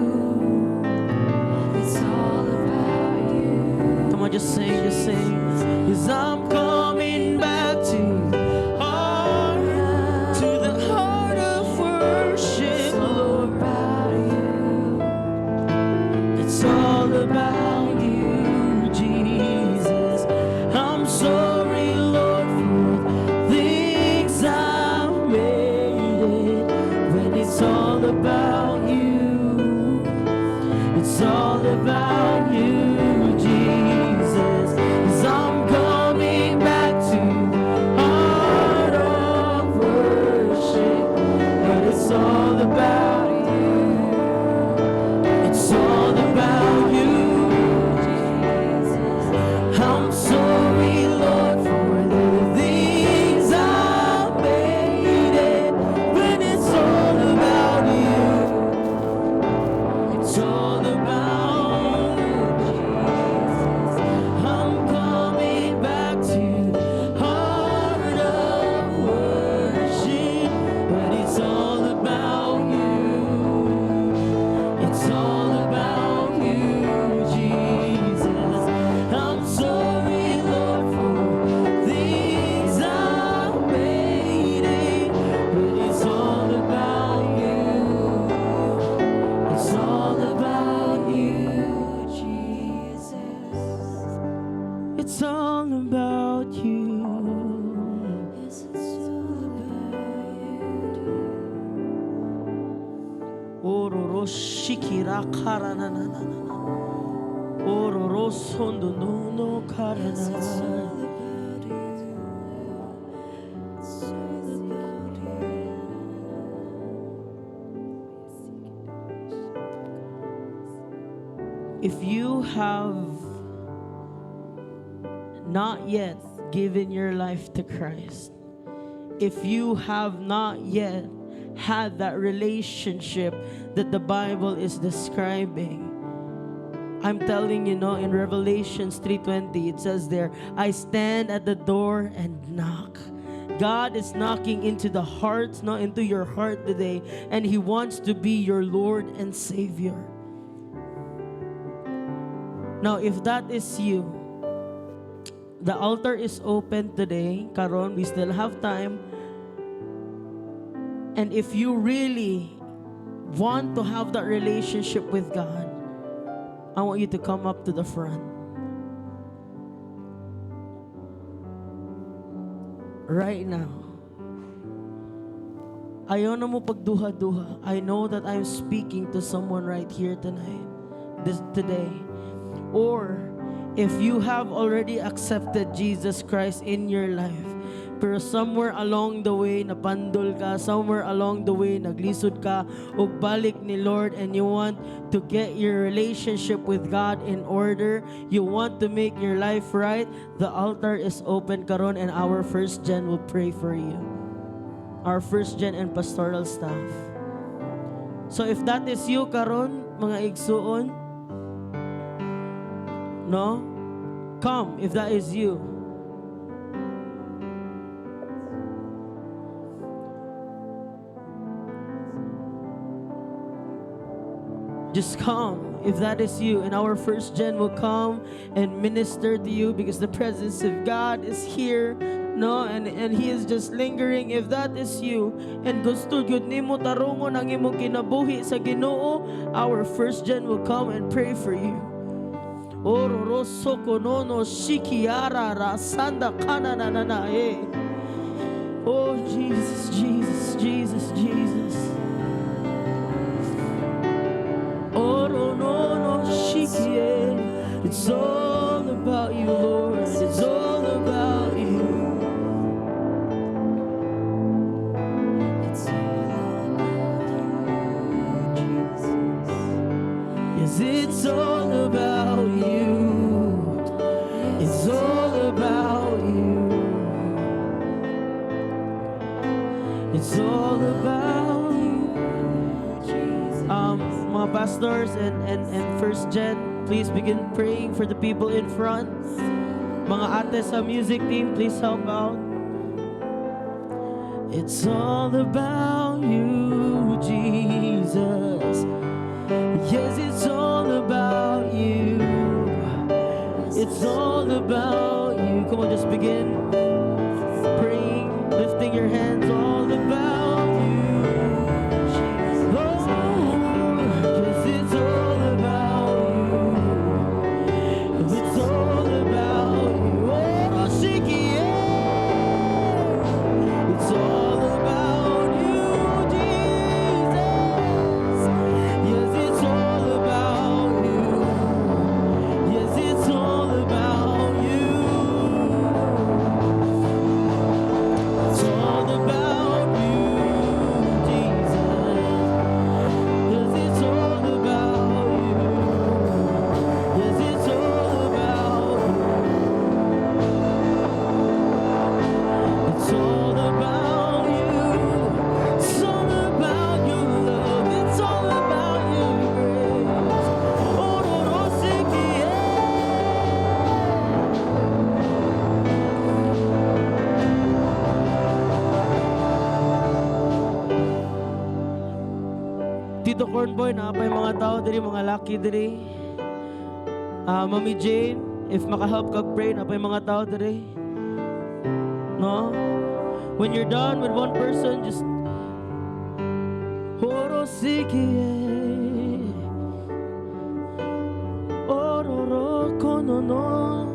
It's all about you. Come on, just sing, just sing. 'Cause I'm coming back to the heart of worship, Lord. It's all about you, Jesus. I'm sorry, Lord, for things I've made it when it's all about you. It's all about you, Jesus. 'Cause I'm coming back to heart of worship, but it's all about you. It's all about you, Jesus. I'm sorry, Lord, for the things I've made it when it's all about you. It's all about you, Jesus. I'm coming back to the heart of worship, but it's all about you. It's all about you, Jesus. I'm sorry, Lord, for things I've made it, but it's all about you. It's all about you, Jesus. It's all about you. Yes, it's all about you. Ororo shikira karanana. Ororo sondo no no karanana. If you have not yet given your life to Christ, if you have not yet had that relationship that the Bible is describing, I'm telling you, in Revelations 3:20, it says there, I stand at the door and knock. God is knocking into the hearts, not into your heart today, and He wants to be your Lord and Savior. Now, if that is you, the altar is open today. Karon, we still have time. And if you really want to have that relationship with God, I want you to come up to the front. Right now. Ayaw na mo pagduha-duha. I know that I'm speaking to someone right here tonight, today. Or if you have already accepted Jesus Christ in your life, pero somewhere along the way napandol ka, somewhere along the way naglisod ka ug balik ni Lord, and you want to get your relationship with God in order, you want to make your life right, the altar is open karon, and our first gen will pray for you. Our first gen and pastoral staff. So if that is you karon, mga igsuon, no? Come if that is you. Just come if that is you, and our first gen will come and minister to you, because the presence of God is here, no? And He is just lingering. If that is you, and gusto gyud nimo tarungon ang imong kinabuhi sa Ginoo, our first gen will come and pray for you. Ororoso konono shikiara rasanda kananana eh. Oh Jesus, Jesus, Jesus, Jesus. It's all about you, Lord. It's all about you. It's all about you, Jesus. Yes, it's all about you. It's all about you. It's all about you. Mga pastors and first gen, please begin praying for the people in front. Mga ate sa music team, please help out. It's all about you, Jesus. Yes, it's all about you. It's all about you. Come on, just begin praying, lifting your hands. All about you. Oh, yes, it's all about you. It's all about you. Oh, Shiki, it's all about you, Jesus. Yes, it's all about you. Yes, it's all about you. It's all about you, Jesus. Yes, it's all about you. Yes, it's all about you. It's all about you. It's all about your love. It's all about your grace. Oh, no, no, Siki, Tito Cornboy, nakapay mga tao diri, mga lucky diri. Mami Jane, if makahelp kag pray, napay mga tao diri. No? When you're done with one person, just Horosiki, Ororo kono no.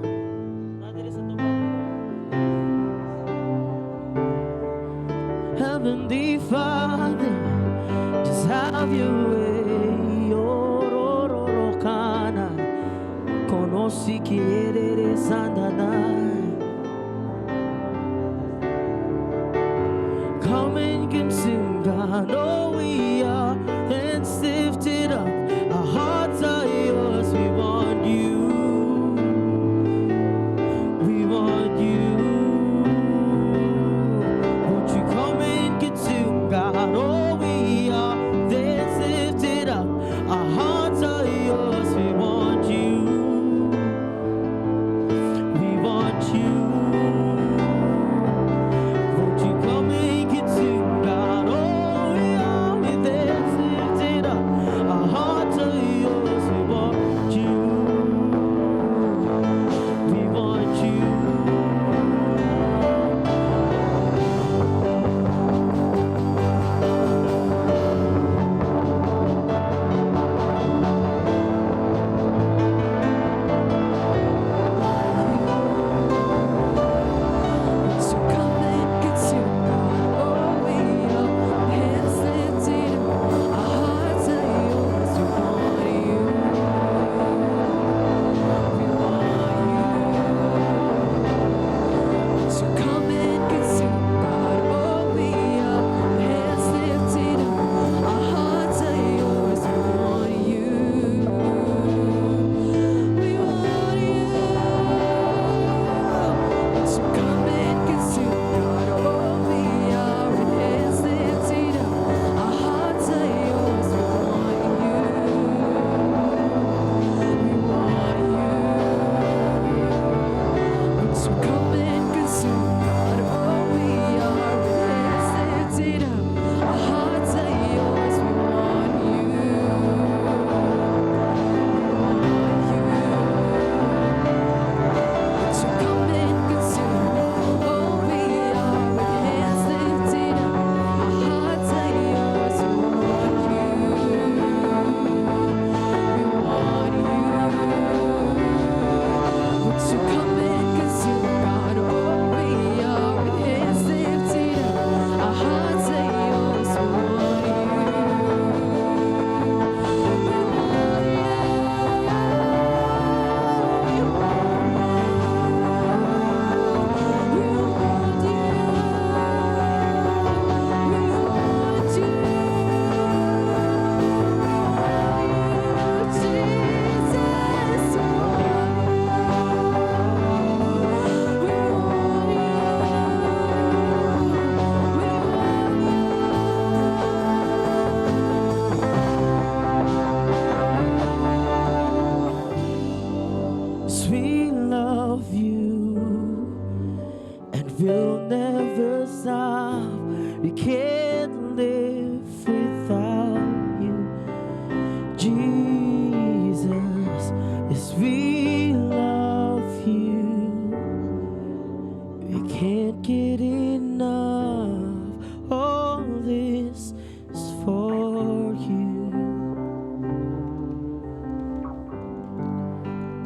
Heavenly Father, just have your way. Ororo kana, konosiki erere sandana. Come and consume, God. Oh, we are and lifted up. Our hearts are yours. We want you. We want you. Won't you come and consume, God? Oh, we are and lifted up. Our hearts are yours. We want you. We want you. Won't you come and consume, God? Oh, we are with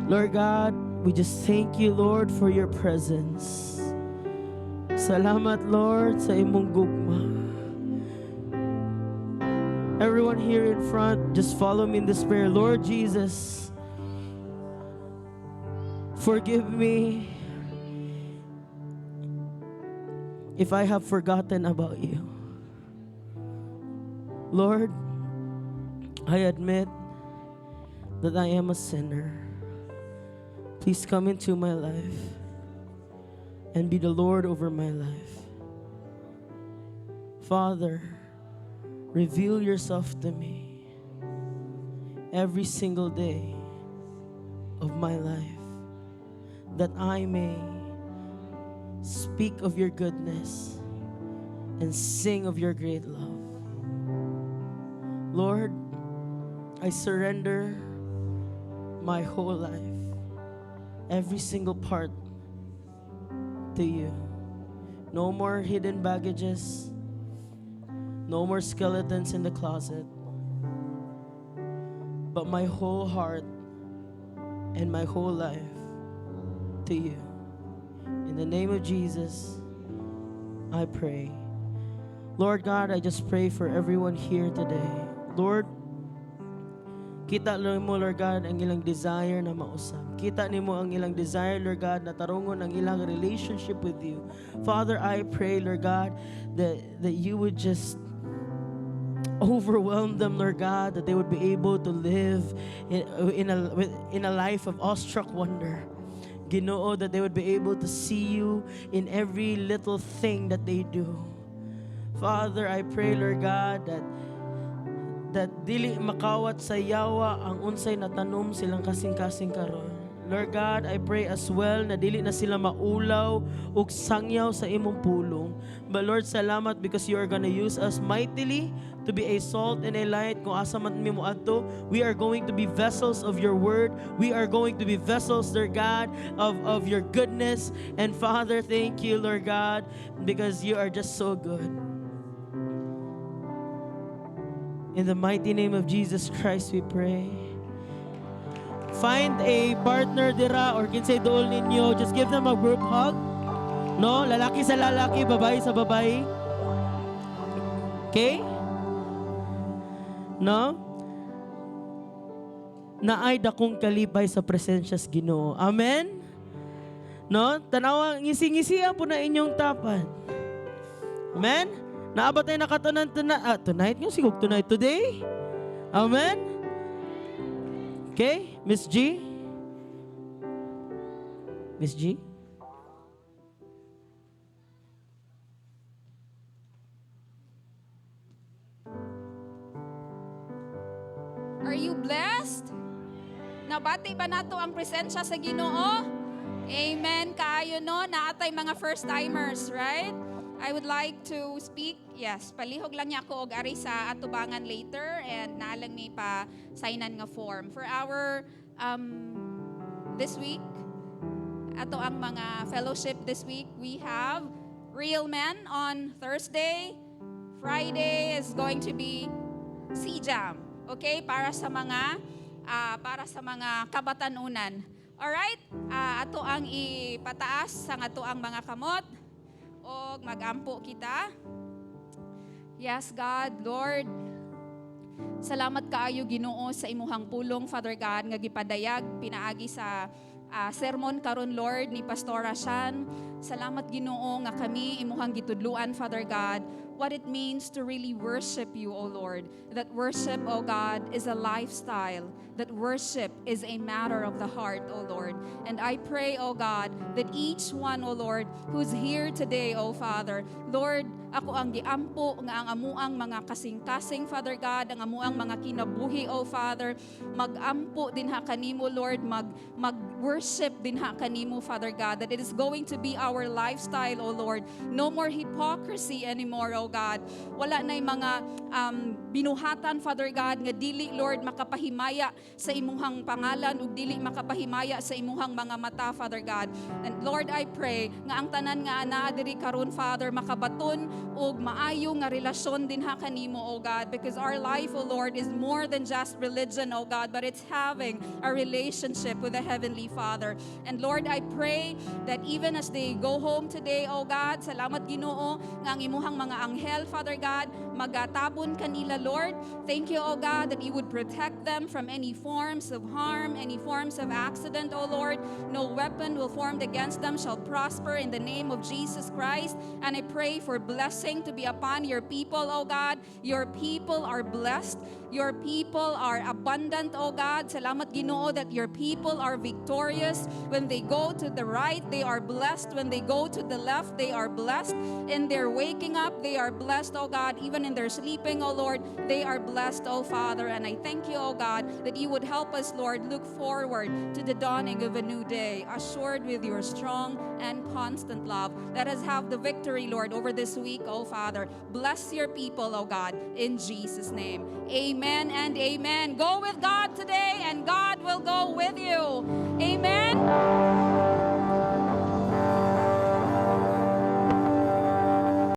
Lord God, we just thank you, Lord, for your presence. Salamat, Lord, sa imong gugma. Everyone here in front, just follow me in this prayer. Lord Jesus, forgive me if I have forgotten about you. Lord, I admit that I am a sinner. Please come into my life and be the Lord over my life. Father, reveal yourself to me every single day of my life, that I may speak of your goodness and sing of your great love. Lord, I surrender my whole life, every single part, to you. No more hidden baggages, no more skeletons in the closet, but my whole heart and my whole life to you. In the name of Jesus, I pray. Lord God, I just pray for everyone here today. Lord, kita lang mo, Lord God, ang ilang desire na mausap. Kita nimo ang ilang desire, Lord God, na tarungon ang ilang relationship with you. Father, I pray, Lord God, that you would just overwhelm them, Lord God, that they would be able to live in a life of awestruck wonder. Ginoo, that they would be able to see you in every little thing that they do. Father, I pray, Lord God, that dili makawat sa yawa ang unsay natanom silang kasing-kasing karon. Lord God, I pray as well na dili na sila maulaw ug sangyaw sa imong pulong. But Lord, salamat because you are gonna use us mightily to be a salt and a light. Kung asa man mi moadto, we are going to be vessels of your word. We are going to be vessels, Lord God, of your goodness. And Father, thank you, Lord God, because you are just so good. In the mighty name of Jesus Christ, we pray. Find a partner dira or kinsay dool ninyo. Just give them a group hug. No? Lalaki sa lalaki, babae sa babae. Okay? No? Naay dakong kalipay sa presensya sa Ginoo. Amen? No? Tanawa, ngisi-ngisiya po na inyong tapan. Amen? Naabot tayo nakatunan tonight nga siguro tonight today. Amen? Okay, Miss G? Miss G? Are you blessed? Nabati ba nato ang presensya sa Ginoo? Amen. Kaayo no, naatay mga first timers, right? I would like to speak. Yes, palihog lang niya ako og ari sa atubangan later and naalang may pa signan nga form. For our this week, ato ang mga fellowship this week, we have Real Men on Thursday. Friday is going to be C-Jam. Okay? Para sa mga kabatanunan. Alright? Ato ang ipataas sa ato ang mga kamot. O magampo kita. Yes, God, Lord. Salamat kaayo Ginoo sa imuhang pulong, Father God, nga gipadayag pinaagi sa sermon karon, Lord, ni Pastora Shan. Salamat Ginoo nga kami imuhang gitudluan, Father God, what it means to really worship you, O Lord. That worship, O God, is a lifestyle. That worship is a matter of the heart, O Lord. And I pray, O God, that each one, O Lord, who's here today, O Father, Lord, ako ang giampo nga ang amuang mga kasing-kasing, Father God, ang amuang mga kinabuhi, O Father, magampo din ha kanimo, Lord, mag-worship din ha kanimo, Father God, that it is going to be our lifestyle, O Lord. No more hypocrisy anymore, O God. Wala na'y mga binuhatan, Father God, nga dili, Lord, makapahimaya sa imuhang pangalan ug dili makapahimaya sa imuhang mga mata, Father God. And Lord, I pray nga ang tanan nga anaa diri karon, Father, makabaton og maayo nga relasyon din ha kanimo, O God, because our life, O Lord, is more than just religion, O God, but it's having a relationship with the Heavenly Father. And Lord, I pray that even as they go home today, O God, salamat Ginoo nga ang imuhang mga anghel, Father God, magatabon kanila, Lord. Thank you, O God, that you would protect them from any forms of harm, any forms of accident, O Lord. No weapon will formed against them shall prosper in the name of Jesus Christ. And I pray for blessing to be upon your people, O God. Your people are blessed. Your people are abundant, O God. Salamat Ginoo that your people are victorious. When they go to the right, they are blessed. When they go to the left, they are blessed. In their waking up, they are blessed, O God. Even in their sleeping, O Lord, they are blessed, O Father. And I thank you, O God, that you would help us, Lord, look forward to the dawning of a new day, assured with your strong and constant love. Let us have the victory, Lord, over this week, O Father. Bless your people, O God, in Jesus' name. Amen and amen. Go with God today, and God will go with you. Amen.